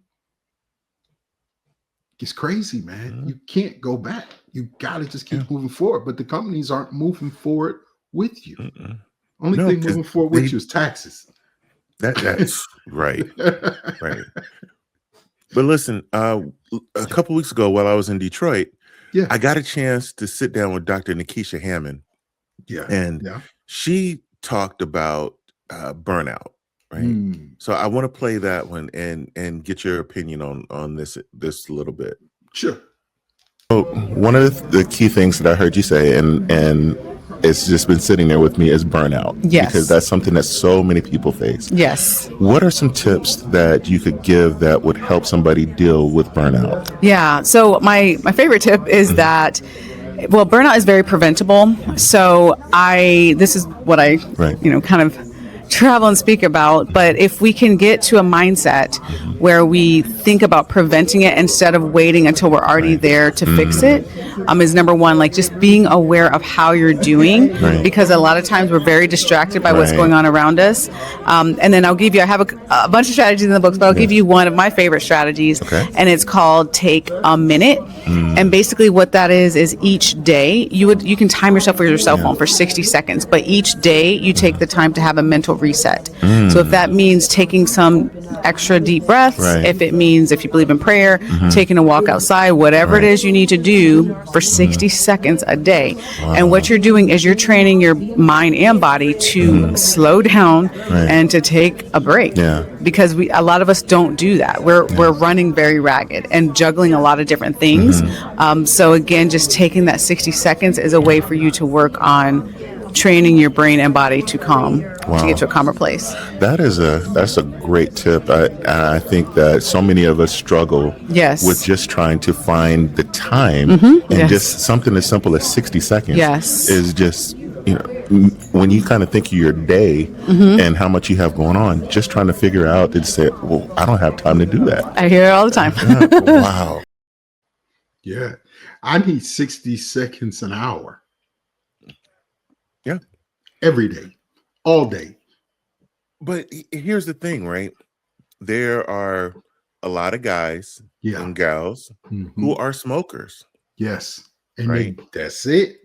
[SPEAKER 3] It's crazy, man.
[SPEAKER 2] Mhm.
[SPEAKER 3] You can't go back. You got to just
[SPEAKER 2] Yeah.
[SPEAKER 3] keep moving forward. But the companies aren't moving forward with you.
[SPEAKER 2] Mm-mm.
[SPEAKER 3] Only
[SPEAKER 2] No,
[SPEAKER 3] thing
[SPEAKER 2] because
[SPEAKER 3] moving forward with
[SPEAKER 2] they
[SPEAKER 3] you is taxes.
[SPEAKER 2] that's right. Right. But listen, a couple weeks ago while I was in Detroit,
[SPEAKER 3] Yeah.
[SPEAKER 2] I got a chance to sit down with Dr. Nekisha Hammond,
[SPEAKER 3] Yeah.
[SPEAKER 2] and
[SPEAKER 3] Yeah.
[SPEAKER 2] she talked about burnout, right? So I want to play that one and get your opinion on this a little bit.
[SPEAKER 3] Sure.
[SPEAKER 2] So one of the key things that I heard you say, and it's just been sitting there with me, is burnout.
[SPEAKER 6] Yes.
[SPEAKER 2] Because that's something that so many people face.
[SPEAKER 6] Yes.
[SPEAKER 2] What are some tips that you could give that would help somebody deal with burnout?
[SPEAKER 6] Yeah. So my favorite tip is that, well, burnout is very preventable. So this is what I,
[SPEAKER 2] Right.
[SPEAKER 6] kind of travel and speak about. But if we can get to a mindset where we think about preventing it instead of waiting until we're already there to fix it, is number one, like just being aware of how you're doing, because a lot of times we're very distracted by what's going on around us. And then I have a bunch of strategies in the books, but I'll give you one of my favorite strategies, and it's called Take a Minute. And basically what that is each day you can time yourself with your cell phone for 60 seconds, but each day you take the time to have a mental reset. So if that means taking some extra deep breaths, if it means, if you believe in prayer, taking a walk outside, whatever it is you need to do for 60 seconds a day. And what you're doing is you're training your mind and body to slow down and to take a break. Because a lot of us don't do that. We're running very ragged and juggling a lot of different things. So again, just taking that 60 seconds is a way for you to work on training your brain and body to calm, to get to a calmer place.
[SPEAKER 2] That's a great tip. I think that so many of us struggle with just trying to find the time, and just something as simple as 60 seconds is just, when you kind of think of your day and how much you have going on, just trying to figure out and say, well, I don't have time to do that.
[SPEAKER 6] I hear it all the time.
[SPEAKER 2] Wow.
[SPEAKER 3] Yeah. I need 60 seconds an hour.
[SPEAKER 2] Yeah.
[SPEAKER 3] Every day, all day.
[SPEAKER 2] But here's the thing, right? There are a lot of guys and gals who are smokers.
[SPEAKER 3] Yes. And that's it.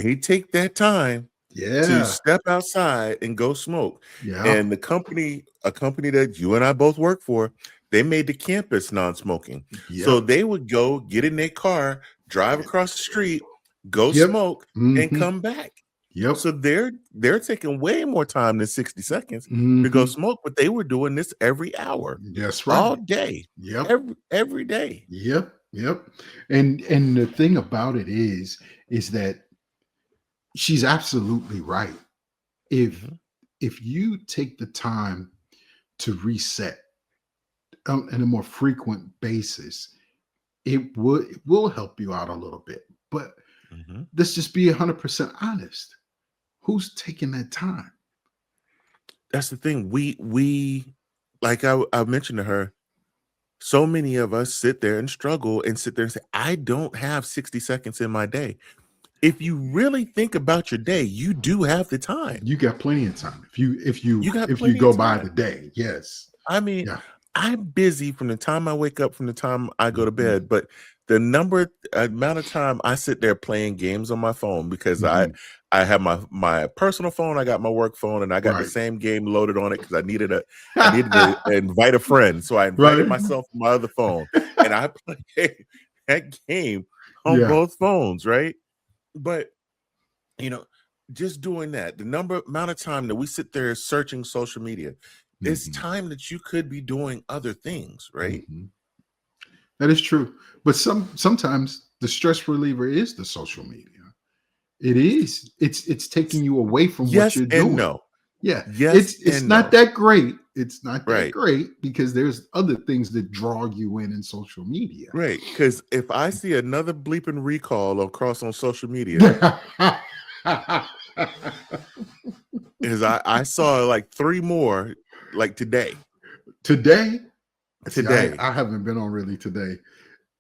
[SPEAKER 2] They take that time to step outside and go smoke. And a company that you and I both work for, they made the campus non-smoking. So they would go get in their car, drive across the street, go smoke, and come back. So they're taking way more time than 60 seconds to go smoke, but they were doing this every hour.
[SPEAKER 3] That's right.
[SPEAKER 2] All day. Every day.
[SPEAKER 3] Yep. And the thing about it is that she's absolutely right. If you take the time to reset on a more frequent basis, it will help you out a little bit. But let's just be 100% honest. Who's taking that time?
[SPEAKER 2] That's the thing. We like I mentioned to her, so many of us sit there and struggle and sit there and say, I don't have 60 seconds in my day. If you really think about your day, you do have the time.
[SPEAKER 3] You got plenty of time. If you go by the day, yes.
[SPEAKER 2] I mean, I'm busy from the time I wake up, from the time I go to bed, but the amount of time I sit there playing games on my phone, because I have my personal phone, I got my work phone, and I got the same game loaded on it because I needed to invite a friend. So I invited myself on my other phone, and I play that game on both phones, right? But just doing that, the amount of time that we sit there searching social media, it's time that you could be doing other things, right?
[SPEAKER 3] That is true. But sometimes the stress reliever is the social media. It is. It's taking you away from what you're doing.
[SPEAKER 2] No.
[SPEAKER 3] Yeah.
[SPEAKER 2] Yes.
[SPEAKER 3] It's not that great. It's not that great because there's other things that draw you in social media.
[SPEAKER 2] Right. Because if I see another bleeping recall across on social media, is I saw like 3 more like today.
[SPEAKER 3] Today? See, I haven't been on really today.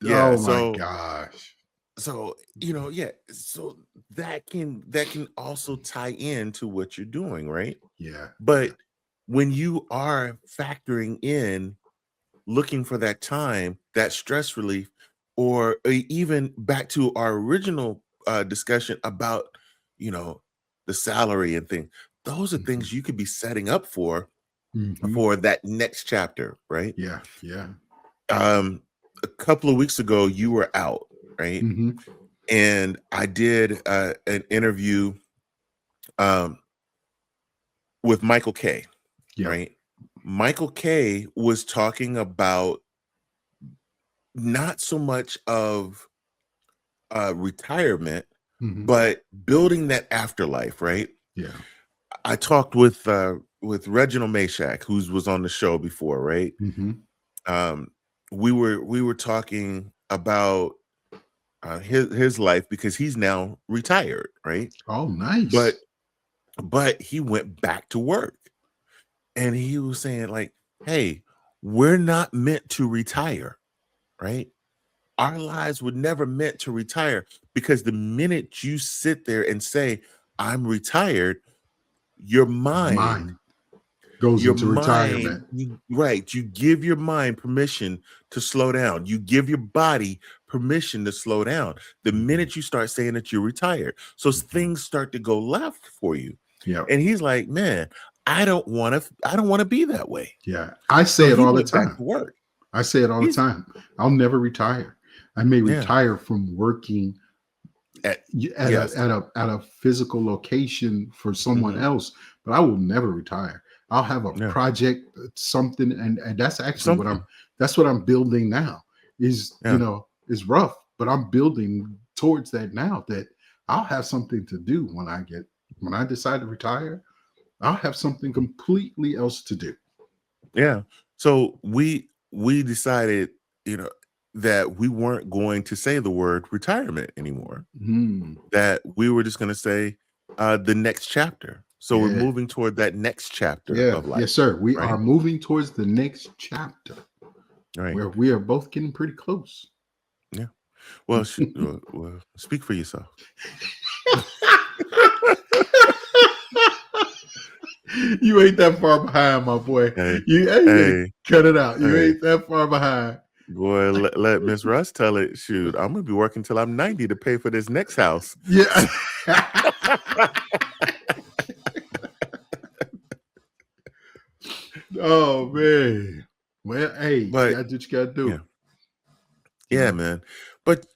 [SPEAKER 2] Yeah,
[SPEAKER 3] my gosh.
[SPEAKER 2] So, so that can also tie into what you're doing, right?
[SPEAKER 3] Yeah.
[SPEAKER 2] But when you are factoring in looking for that time, that stress relief, or even back to our original discussion about, the salary and things, those are things you could be setting up for that next chapter, right?
[SPEAKER 3] Yeah.
[SPEAKER 2] A couple of weeks ago, you were out, right?
[SPEAKER 3] Mm-hmm.
[SPEAKER 2] And I did an interview with Michael K.
[SPEAKER 3] Yeah.
[SPEAKER 2] Right? Michael K. was talking about not so much of retirement,
[SPEAKER 3] Mm-hmm.
[SPEAKER 2] but building that afterlife, right?
[SPEAKER 3] Yeah.
[SPEAKER 2] I talked with Reginald Meshack, who was on the show before, right?
[SPEAKER 3] Mm-hmm.
[SPEAKER 2] We were talking about his life because he's now retired, right?
[SPEAKER 3] Oh, nice.
[SPEAKER 2] But he went back to work, and he was saying like, "Hey, we're not meant to retire, right? Our lives were never meant to retire, because the minute you sit there and say, I'm retired, your mind,
[SPEAKER 3] Mine goes into retirement.
[SPEAKER 2] you give your mind permission to slow down. You give your body permission to slow down the minute you start saying that you're retired. So things start to go left for you."
[SPEAKER 3] Yeah.
[SPEAKER 2] And he's like, "Man, I don't want to be that way."
[SPEAKER 3] Yeah. I
[SPEAKER 2] So
[SPEAKER 3] say it
[SPEAKER 2] he
[SPEAKER 3] all the
[SPEAKER 2] went back
[SPEAKER 3] time.
[SPEAKER 2] to work.
[SPEAKER 3] I say it all the
[SPEAKER 2] He's
[SPEAKER 3] time. I'll never retire. I may
[SPEAKER 2] Yeah.
[SPEAKER 3] retire from working
[SPEAKER 2] At
[SPEAKER 3] at
[SPEAKER 2] yes.
[SPEAKER 3] a physical location for someone
[SPEAKER 2] Mhm.
[SPEAKER 3] else, but I will never retire. I'll have a
[SPEAKER 2] Yeah.
[SPEAKER 3] project, something, and that's actually
[SPEAKER 2] Something.
[SPEAKER 3] what I'm building now. Is
[SPEAKER 2] Yeah.
[SPEAKER 3] is rough, but I'm building towards that now. That I'll have something to do when I decide to retire. I'll have something completely else to do.
[SPEAKER 2] Yeah. So we decided, that we weren't going to say the word retirement anymore.
[SPEAKER 3] Hmm.
[SPEAKER 2] That we were just going to say the next chapter. So we're
[SPEAKER 3] Yeah.
[SPEAKER 2] moving toward that next chapter
[SPEAKER 3] Yeah.
[SPEAKER 2] of life.
[SPEAKER 3] Yes, sir. We
[SPEAKER 2] Right.
[SPEAKER 3] are moving towards the next chapter
[SPEAKER 2] Right.
[SPEAKER 3] where we are both getting pretty close.
[SPEAKER 2] Yeah. Well, well, speak for yourself.
[SPEAKER 3] You ain't that far behind, my boy.
[SPEAKER 2] Hey,
[SPEAKER 3] You
[SPEAKER 2] hey,
[SPEAKER 3] cut it out. You
[SPEAKER 2] hey.
[SPEAKER 3] ain't that far behind.
[SPEAKER 2] Boy, let Miss Russ tell it. Shoot, I'm gonna be working till I'm 90 to pay for this next house.
[SPEAKER 3] Yeah. Oh man. Well, hey,
[SPEAKER 2] But
[SPEAKER 3] you gotta do what you gotta do.
[SPEAKER 2] yeah. Yeah, man. But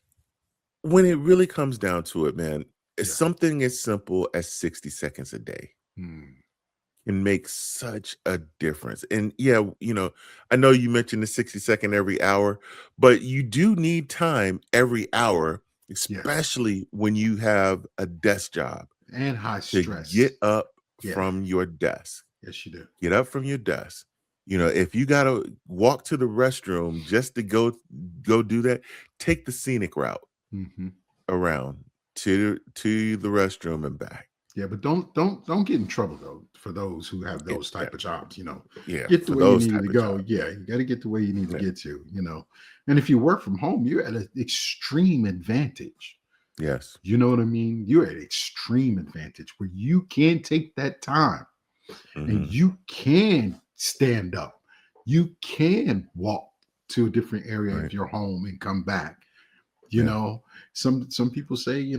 [SPEAKER 2] when it really comes down to it, man, it's something as simple as 60 seconds a day can make such a difference. And yeah, I know you mentioned the 60-second every hour, but you do need time every hour, especially when you have a desk job
[SPEAKER 3] And high
[SPEAKER 2] to
[SPEAKER 3] stress.
[SPEAKER 2] get up from your desk.
[SPEAKER 3] Yes, you do.
[SPEAKER 2] Get up from your desk. If you gotta walk to the restroom just to go do that, take the scenic route around to the restroom and back.
[SPEAKER 3] Yeah, but don't get in trouble though for those who have those type of jobs.
[SPEAKER 2] Yeah,
[SPEAKER 3] Get to
[SPEAKER 2] for
[SPEAKER 3] where you
[SPEAKER 2] those
[SPEAKER 3] need
[SPEAKER 2] type
[SPEAKER 3] to
[SPEAKER 2] of
[SPEAKER 3] go.
[SPEAKER 2] jobs.
[SPEAKER 3] Yeah, you got to get to where you need to get to. And if you work from home, you're at an extreme advantage.
[SPEAKER 2] Yes.
[SPEAKER 3] You know what I mean? You're at extreme advantage where you can take that time and you can stand up. You can walk to a different area of your home and come back. Some people say,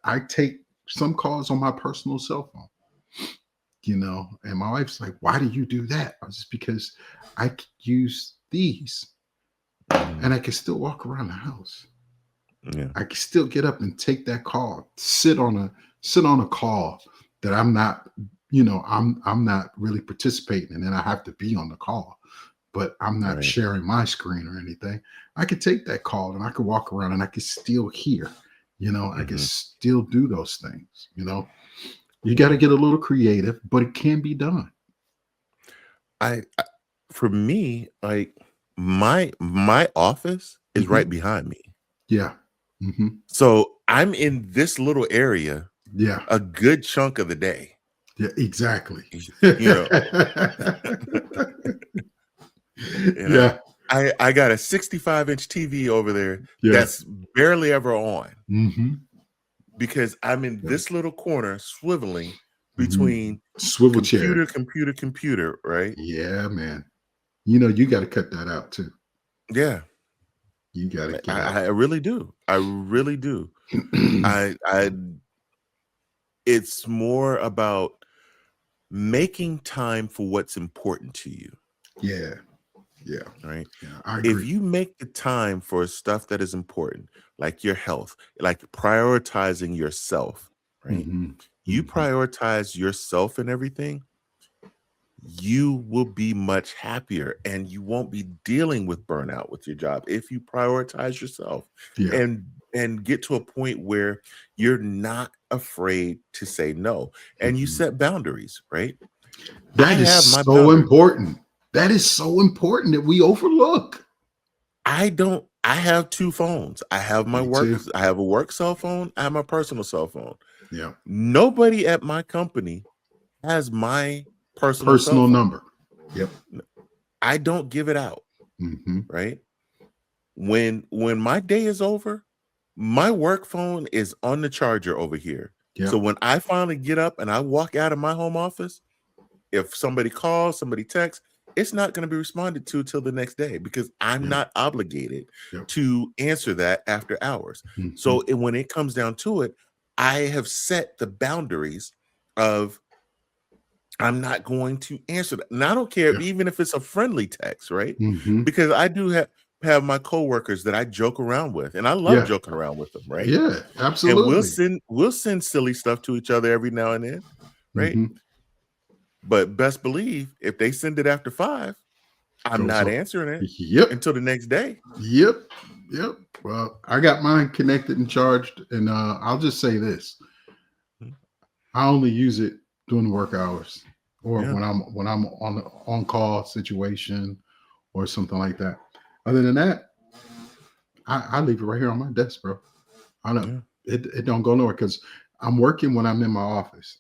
[SPEAKER 3] I take some calls on my personal cell phone, and my wife's like, why do you do that? I was just because I could use these and I can still walk around the house.
[SPEAKER 2] Yeah.
[SPEAKER 3] I can still get up and take that call, sit on a call that I'm not, I'm not really participating in, and I have to be on the call, but I'm not sharing my screen or anything. I could take that call and I could walk around and I could still hear, I could still do those things, You got to get a little creative, but it can be done.
[SPEAKER 2] For me, like my office is right behind me.
[SPEAKER 3] Yeah.
[SPEAKER 2] So I'm in this little area.
[SPEAKER 3] Yeah.
[SPEAKER 2] A good chunk of the day.
[SPEAKER 3] Yeah, exactly.
[SPEAKER 2] Yeah. I got a 65-inch TV over there that's barely ever on. Because I'm in this little corner swiveling between
[SPEAKER 3] swivel chair,
[SPEAKER 2] computer, right?
[SPEAKER 3] Yeah, man. You got to cut that out too.
[SPEAKER 2] Yeah.
[SPEAKER 3] You got to get
[SPEAKER 2] I really do. I really do. It's more about making time for what's important to you.
[SPEAKER 3] Yeah. Yeah.
[SPEAKER 2] Right.
[SPEAKER 3] Yeah. I
[SPEAKER 2] If
[SPEAKER 3] agree.
[SPEAKER 2] you make the time for stuff that is important, like your health, like prioritizing yourself, right?
[SPEAKER 3] Mm-hmm.
[SPEAKER 2] You
[SPEAKER 3] Mm-hmm.
[SPEAKER 2] prioritize yourself and everything, you will be much happier and you won't be dealing with burnout with your job if you prioritize yourself
[SPEAKER 3] Yeah.
[SPEAKER 2] and get to a point where you're not afraid to say no and you
[SPEAKER 3] Mhm.
[SPEAKER 2] set boundaries, right? I
[SPEAKER 3] That is
[SPEAKER 2] have my
[SPEAKER 3] so
[SPEAKER 2] boundaries.
[SPEAKER 3] important. That is so important that we overlook.
[SPEAKER 2] I have two phones. I have my
[SPEAKER 3] Me
[SPEAKER 2] work,
[SPEAKER 3] too.
[SPEAKER 2] I have a work cell phone, I have my personal cell phone.
[SPEAKER 3] Yeah.
[SPEAKER 2] Nobody at my company has my personal cell
[SPEAKER 3] Personal
[SPEAKER 2] phone.
[SPEAKER 3] number. Yep.
[SPEAKER 2] I don't give it out,
[SPEAKER 3] Mm-hmm.
[SPEAKER 2] right? When my day is over, my work phone is on the charger over here.
[SPEAKER 3] Yep.
[SPEAKER 2] So when I finally get up and I walk out of my home office, if somebody calls, somebody texts, it's not going to be responded to till the next day because I'm
[SPEAKER 3] Yep.
[SPEAKER 2] not obligated
[SPEAKER 3] Yep.
[SPEAKER 2] to answer that after hours.
[SPEAKER 3] Mm-hmm.
[SPEAKER 2] So when it comes down to it, I have set the boundaries of I'm not going to answer that. And I don't care
[SPEAKER 3] Yeah.
[SPEAKER 2] even if it's a friendly text, right?
[SPEAKER 3] Mm-hmm.
[SPEAKER 2] Because I do have my coworkers that I joke around with, and I love
[SPEAKER 3] Yeah.
[SPEAKER 2] joking around with them, right?
[SPEAKER 3] Yeah.
[SPEAKER 2] And
[SPEAKER 3] Absolutely.
[SPEAKER 2] we'll send silly stuff to each other every now and then, right?
[SPEAKER 3] Mm-hmm.
[SPEAKER 2] But best believe if they send it after 5, I'm
[SPEAKER 3] Goes
[SPEAKER 2] not
[SPEAKER 3] up.
[SPEAKER 2] answering it
[SPEAKER 3] Yep.
[SPEAKER 2] until the next day.
[SPEAKER 3] Yep. Yep. Well, I got mine connected and charged, and I'll just say this: I only use it during work hours or
[SPEAKER 2] Yeah.
[SPEAKER 3] when I'm on the on call situation or something like that. Other than that, I leave it right here on my desk, bro. I don't it don't go nowhere because I'm working when I'm in my office.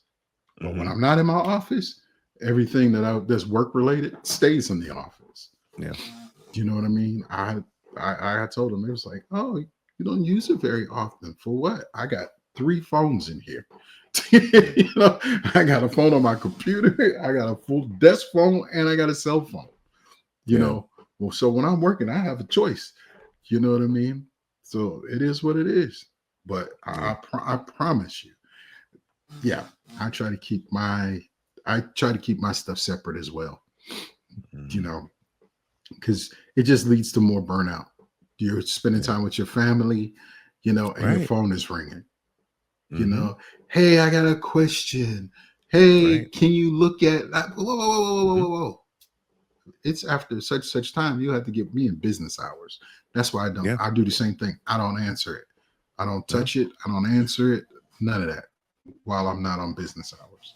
[SPEAKER 3] But when
[SPEAKER 2] Mhm.
[SPEAKER 3] I'm not in my office, everything that's work related stays in the office.
[SPEAKER 2] Yeah.
[SPEAKER 3] Do you know what I mean? I told them, it was like, oh, you don't use it very often. For what? I got 3 phones in here. You know, I got a phone on my computer, I got a full desk phone, and I got a cell phone. You
[SPEAKER 2] Yeah.
[SPEAKER 3] know, well, so when I'm working, I have a choice. You know what I mean? So it is what it is. But
[SPEAKER 2] Yeah.
[SPEAKER 3] I promise you, yeah, I try to keep my stuff separate as well. You
[SPEAKER 2] Mhm.
[SPEAKER 3] know, because it just leads to more burnout. You're spending
[SPEAKER 2] Yeah.
[SPEAKER 3] time with your family, you know, and your
[SPEAKER 2] Right.
[SPEAKER 3] phone is ringing. You
[SPEAKER 2] Mhm.
[SPEAKER 3] know, hey, I got a question. Hey,
[SPEAKER 2] Right.
[SPEAKER 3] can you look at that? Whoa, whoa, whoa, whoa, whoa,
[SPEAKER 2] Mhm.
[SPEAKER 3] whoa, whoa. It's after such time. You have to get me in business hours. That's why
[SPEAKER 2] Yeah.
[SPEAKER 3] I do the same thing. I don't answer it. I don't
[SPEAKER 2] Yeah.
[SPEAKER 3] touch it. I don't answer it. None of that while I'm not on business hours.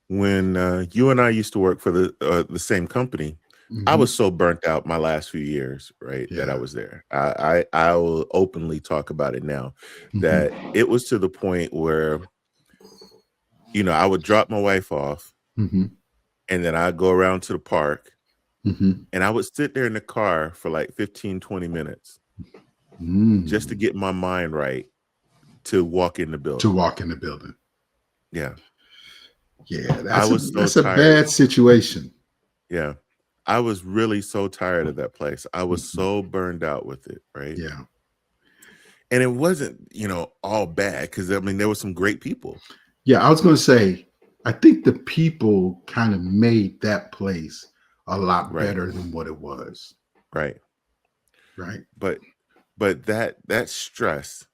[SPEAKER 2] When you and I used to work for the same company, I
[SPEAKER 3] Mhm.
[SPEAKER 2] was so burnt out my last few years, right, that I
[SPEAKER 3] Yeah.
[SPEAKER 2] was there. I will openly talk about it now
[SPEAKER 3] Mhm.
[SPEAKER 2] that it was to the point where, I would drop my wife off
[SPEAKER 3] Mhm.
[SPEAKER 2] and then I'd go around to the park
[SPEAKER 3] Mhm.
[SPEAKER 2] and I would sit there in the car for like 15, 20 minutes just to
[SPEAKER 3] Mm.
[SPEAKER 2] get my mind right to walk in the
[SPEAKER 3] To
[SPEAKER 2] building.
[SPEAKER 3] walk in the building.
[SPEAKER 2] Yeah.
[SPEAKER 3] Yeah,
[SPEAKER 2] I was so
[SPEAKER 3] that's a
[SPEAKER 2] tired.
[SPEAKER 3] bad situation.
[SPEAKER 2] Yeah. I was really so tired of that place. I was
[SPEAKER 3] Mhm.
[SPEAKER 2] so burned out with it, right?
[SPEAKER 3] Yeah.
[SPEAKER 2] And it wasn't, all bad because I mean there were some great people.
[SPEAKER 3] Yeah, I was going to say, I think the people kind of made that place a lot
[SPEAKER 2] Right.
[SPEAKER 3] better than what it was.
[SPEAKER 2] Right.
[SPEAKER 3] Right.
[SPEAKER 2] But that stress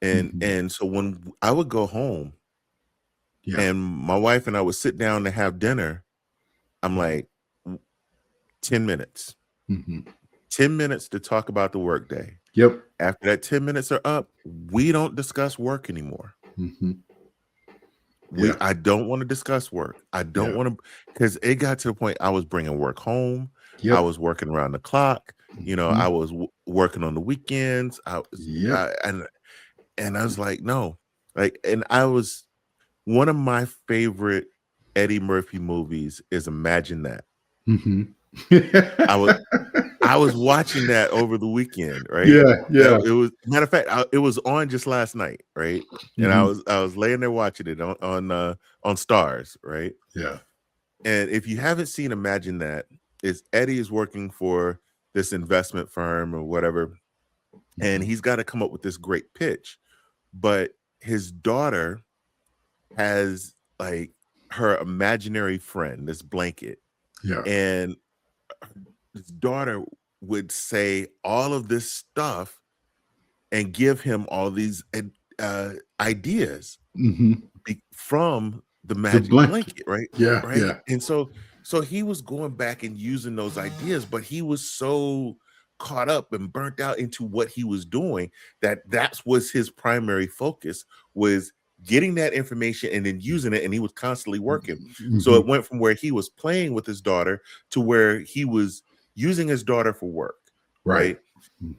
[SPEAKER 2] and
[SPEAKER 3] Mhm.
[SPEAKER 2] and so when I would go home
[SPEAKER 3] Yeah.
[SPEAKER 2] and my wife and I would sit down to have dinner, I'm like 10 minutes.
[SPEAKER 3] Mhm.
[SPEAKER 2] 10 minutes to talk about the workday.
[SPEAKER 3] Yep.
[SPEAKER 2] After that 10 minutes are up, we don't discuss work anymore.
[SPEAKER 3] Mhm. Yeah.
[SPEAKER 2] I don't want to discuss work. I don't
[SPEAKER 3] Yeah.
[SPEAKER 2] want to because it got to the point I was bringing work home. I
[SPEAKER 3] Yep.
[SPEAKER 2] was working around the clock.
[SPEAKER 3] Mhm.
[SPEAKER 2] I was working on the weekends.
[SPEAKER 3] Yep.
[SPEAKER 2] And I was like, no, and I was one of my favorite Eddie Murphy movies is Imagine That.
[SPEAKER 3] Mhm.
[SPEAKER 2] I was I was watching that over the weekend, right?
[SPEAKER 3] Yeah. Yeah.
[SPEAKER 2] It was matter of fact, it was on just last night, right? And
[SPEAKER 3] Mhm.
[SPEAKER 2] I was laying there watching it on Stars, right?
[SPEAKER 3] Yeah.
[SPEAKER 2] And if you haven't seen Imagine That, is Eddie is working for this investment firm or whatever, and
[SPEAKER 3] Mhm.
[SPEAKER 2] he's got to come up with this great pitch, but his daughter has like her imaginary friend, this blanket,
[SPEAKER 3] Yeah.
[SPEAKER 2] and daughter would say all of this stuff and give him all these ideas from the magic blanket, right?
[SPEAKER 3] Yeah,
[SPEAKER 2] right.
[SPEAKER 3] yeah.
[SPEAKER 2] And so he was going back and using those ideas, but he was so caught up and burnt out into what he was doing that was his primary focus, was getting that information and then using it, and he was constantly working. So it went from where he was playing with his daughter to where he was using his daughter for work, right?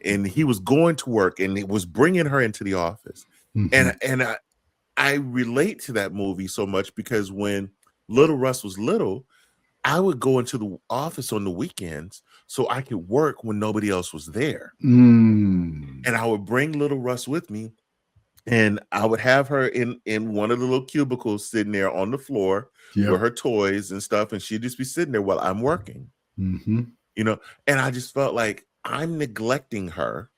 [SPEAKER 2] And he was going to work and it was bringing her into the office. And I relate to that movie so much because when little Russ was little, I would go into the office on the weekends so I could work when nobody else was there. And I would bring little Russ with me, and I would have her in one of the little cubicles sitting there on the floor with her toys and stuff, and she'd just be sitting there while I'm working. You know, and I just felt like I'm neglecting her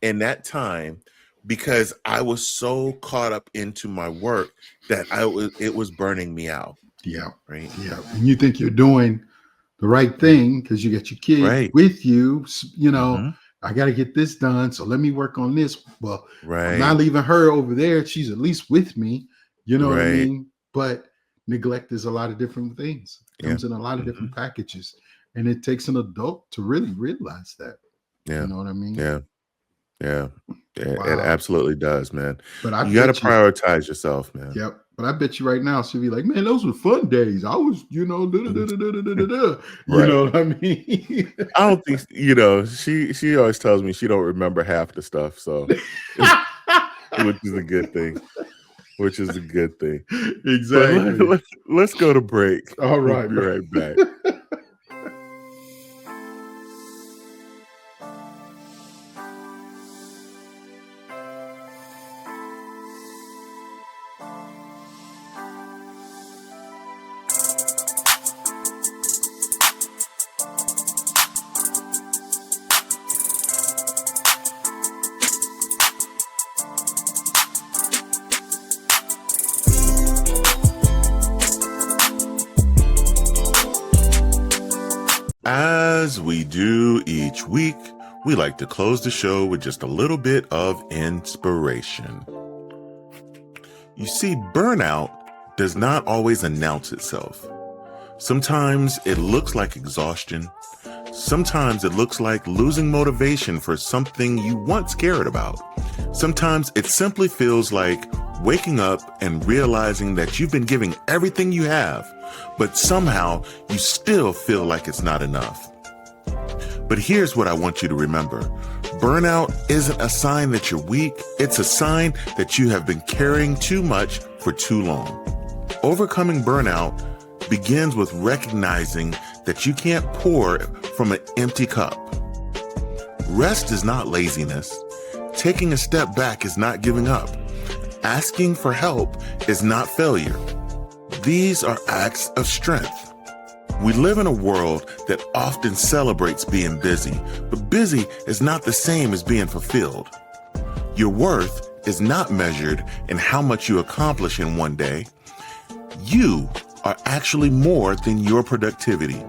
[SPEAKER 2] in that time because I was so caught up into my work that it was burning me out. Right.
[SPEAKER 3] And you think you're doing the right thing because you got your kid with you, you know, I got to get this done, so let me work on this. Well, I'm not leaving her over there. She's at least with me, you know what I mean? But neglect is a lot of different things. It comes in a lot of different packages, and it takes an adult to really realize that. You know what I mean?
[SPEAKER 2] It absolutely does, man.
[SPEAKER 3] But
[SPEAKER 2] you got to prioritize yourself, man.
[SPEAKER 3] But I bet you right now she'll be like, man, those were fun days. I was, you know, you know what I mean?
[SPEAKER 2] I don't think, you know, she always tells me she don't remember half the stuff, so which is a good thing.
[SPEAKER 3] Exactly.
[SPEAKER 2] Let's go to break.
[SPEAKER 3] All right.
[SPEAKER 2] We'll be right back. As we do each week, we like to close the show with just a little bit of inspiration. You see, burnout does not always announce itself. Sometimes it looks like exhaustion. Sometimes it looks like losing motivation for something you once cared about. Sometimes it simply feels like waking up and realizing that you've been giving everything you have, but somehow you still feel like it's not enough. But here's what I want you to remember. Burnout isn't a sign that you're weak. It's a sign that you have been carrying too much for too long. Overcoming burnout begins with recognizing that you can't pour from an empty cup. Rest is not laziness. Taking a step back is not giving up. Asking for help is not failure. These are acts of strength. We live in a world that often celebrates being busy, but busy is not the same as being fulfilled. Your worth is not measured in how much you accomplish in one day. You are actually more than your productivity.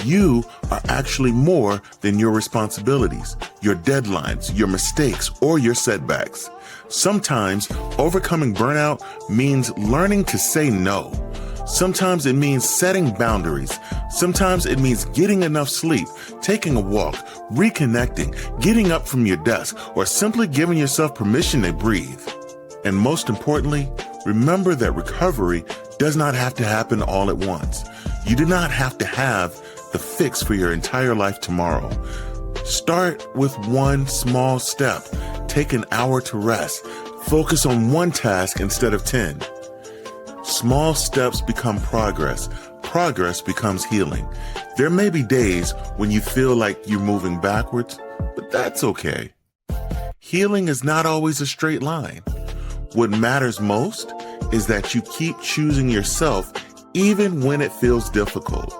[SPEAKER 2] You are actually more than your responsibilities, your deadlines, your mistakes, or your setbacks. Sometimes overcoming burnout means learning to say no. Sometimes it means setting boundaries. Sometimes it means getting enough sleep, taking a walk, reconnecting, getting up from your desk, or simply giving yourself permission to breathe. And most importantly, remember that recovery does not have to happen all at once. You do not have to have the fix for your entire life tomorrow. Start with one small step. Take an hour to rest. Focus on one task instead of 10. Small steps become progress. Progress becomes healing. There may be days when you feel like you're moving backwards, but that's okay. Healing is not always a straight line. What matters most is that you keep choosing yourself even when it feels difficult.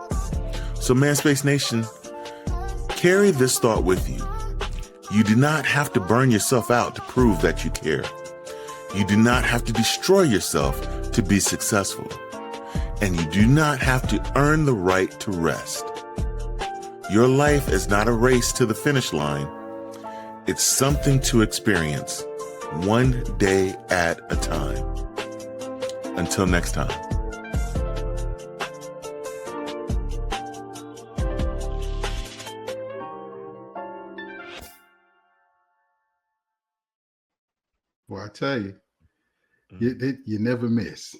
[SPEAKER 2] So Manspace Nation, carry this thought with you. You do not have to burn yourself out to prove that you care. You do not have to destroy yourself to be successful. And you do not have to earn the right to rest. Your life is not a race to the finish line. It's something to experience, one day at a time. Until next time.
[SPEAKER 3] Well, I tell you, you never miss.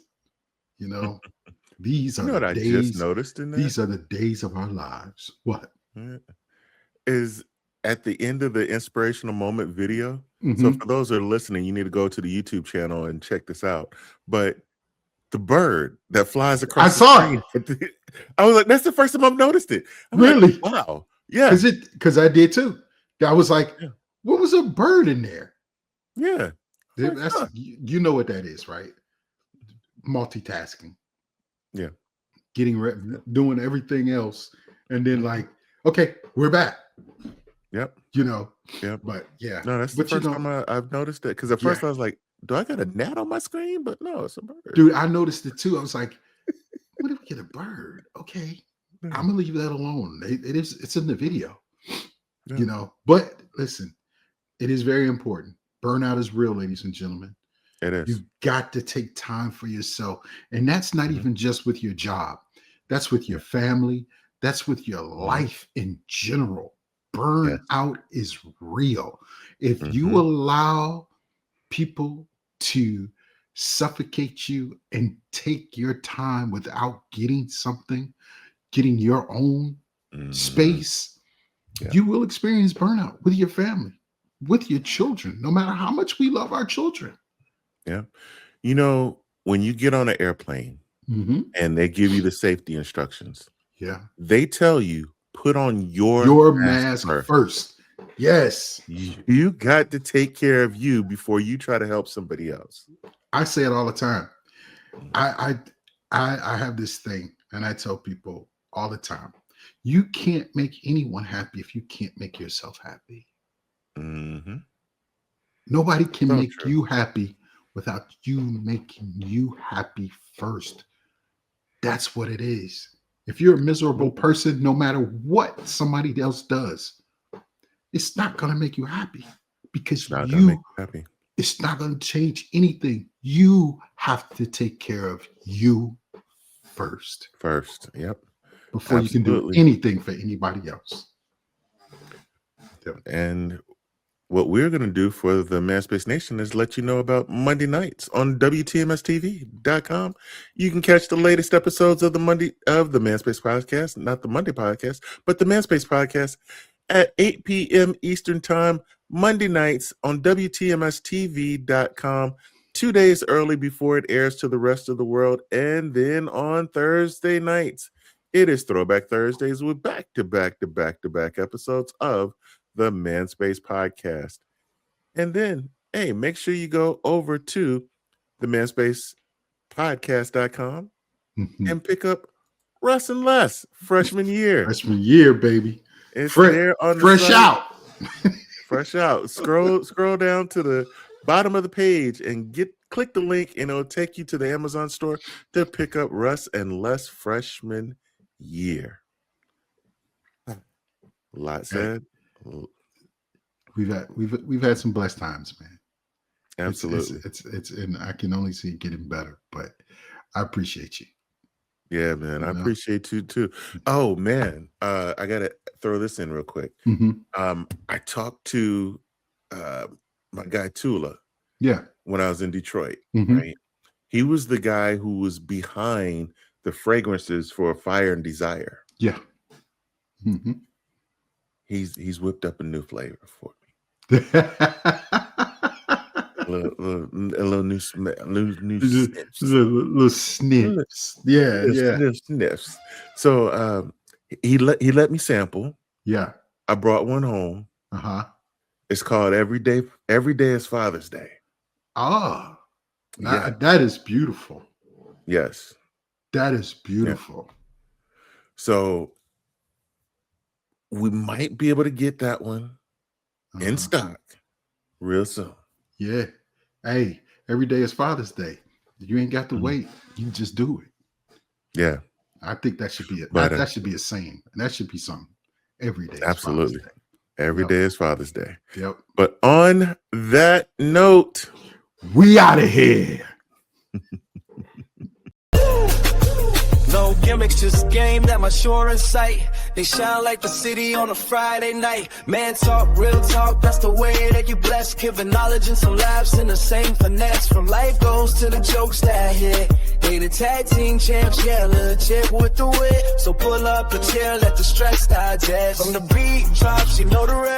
[SPEAKER 3] You know, these are
[SPEAKER 2] what
[SPEAKER 3] the
[SPEAKER 2] I
[SPEAKER 3] days.
[SPEAKER 2] just noticed in that?
[SPEAKER 3] These are the days of our lives. What?
[SPEAKER 2] Is at the end of the inspirational moment video.
[SPEAKER 3] Mm-hmm.
[SPEAKER 2] So for those that are listening, you need to go to the YouTube channel and check this out. But the bird that flies across
[SPEAKER 3] I
[SPEAKER 2] the
[SPEAKER 3] saw
[SPEAKER 2] screen, I was like, that's the first time I've noticed it. I'm
[SPEAKER 3] really?
[SPEAKER 2] Like, wow. Yeah.
[SPEAKER 3] Because I did too. I was like,
[SPEAKER 2] Yeah.
[SPEAKER 3] what was a bird in there?
[SPEAKER 2] Yeah.
[SPEAKER 3] That's you know what that is, right? Multitasking.
[SPEAKER 2] Yeah.
[SPEAKER 3] Doing everything else. And then like, okay, we're back.
[SPEAKER 2] Yep.
[SPEAKER 3] You know.
[SPEAKER 2] Yep.
[SPEAKER 3] But yeah.
[SPEAKER 2] No, that's the first time I've noticed it. Because at first I was like, do I got a gnat on my screen? But no, it's a bird.
[SPEAKER 3] Dude, I noticed it too. I was like, when did we get a bird? Okay. I'm gonna leave that alone. It's in the video.
[SPEAKER 2] Yeah.
[SPEAKER 3] You know, but listen, it is very important. Burnout is real, ladies and gentlemen.
[SPEAKER 2] It is.
[SPEAKER 3] You've got to take time for yourself. And that's not even just with your job. That's with your family. That's with your life in general. Burnout is real. If you allow people to suffocate you and take your time without getting something, getting your own space, you will experience burnout with your family, with your children, no matter how much we love our children.
[SPEAKER 2] Yeah. You know, when you get on an airplane and they give you the safety instructions, they tell you, put on your
[SPEAKER 3] mask first. Yes.
[SPEAKER 2] You got to take care of you before you try to help somebody else.
[SPEAKER 3] I say it all the time. I have this thing, and I tell people all the time, you can't make anyone happy if you can't make yourself happy. Nobody can make you happy without you making you happy first. That's what it is. If you're a miserable person, no matter what somebody else does, it's not going to make you happy because it's not going to change anything. You have to take care of you first.
[SPEAKER 2] Yep.
[SPEAKER 3] Before you can do anything for anybody else. Yep.
[SPEAKER 2] And what we're going to do for the Manspace Nation is let you know about Monday nights on WTMSTV.com. You can catch the latest episodes of the Manspace podcast, not the Monday podcast, but the Manspace podcast at 8 p.m. Eastern Time, Monday nights on WTMSTV.com, 2 days early before it airs to the rest of the world. And then on Thursday nights, it is Throwback Thursdays with back-to-back episodes of the Manspace podcast. And then, hey, make sure you go over to the manspacepodcast.com and pick up Russ and Lex freshman year.
[SPEAKER 3] Freshman year, baby.
[SPEAKER 2] It's there on the
[SPEAKER 3] fresh
[SPEAKER 2] site.
[SPEAKER 3] out.
[SPEAKER 2] Fresh out. Scroll down to the bottom of the page and click the link, and it'll take you to the Amazon store to pick up Russ and Lex freshman year. A lot said.
[SPEAKER 3] We've had some blessed times, man.
[SPEAKER 2] Absolutely.
[SPEAKER 3] It's and I can only see it getting better, but I appreciate you.
[SPEAKER 2] Yeah, man. I appreciate you too. Oh man. I gotta throw this in real quick. I talked to my guy Tula.
[SPEAKER 3] Yeah.
[SPEAKER 2] When I was in Detroit, right? He was the guy who was behind the fragrances for Fire and Desire.
[SPEAKER 3] Yeah.
[SPEAKER 2] He's whipped up a new flavor for me. a little new smell,
[SPEAKER 3] little sniffs.
[SPEAKER 2] Sniffs. So he let me sample.
[SPEAKER 3] Yeah.
[SPEAKER 2] I brought one home. It's called Every Day is Father's Day.
[SPEAKER 3] That is beautiful.
[SPEAKER 2] Yes.
[SPEAKER 3] That is beautiful.
[SPEAKER 2] Yeah. So we might be able to get that one in stock real soon.
[SPEAKER 3] Yeah. Hey, every day is Father's Day. You ain't got to wait. You just do it.
[SPEAKER 2] Yeah.
[SPEAKER 3] I think that should be that should be a saying. And that should be something. every day.
[SPEAKER 2] Absolutely. Every day is Father's Day.
[SPEAKER 3] Yep.
[SPEAKER 2] But on that note,
[SPEAKER 3] we out of here.
[SPEAKER 1] No gimmicks, just game that my sure in sight. They shine like the city on a Friday night. Man talk, real talk, that's the way that you bless. Giving knowledge and some laughs in the same finesse. From life goals to the jokes that hit. They the tag team champs, yeah, legit with the wit. So pull up a chair, let the stress digest. From the beat drops, you know the rest.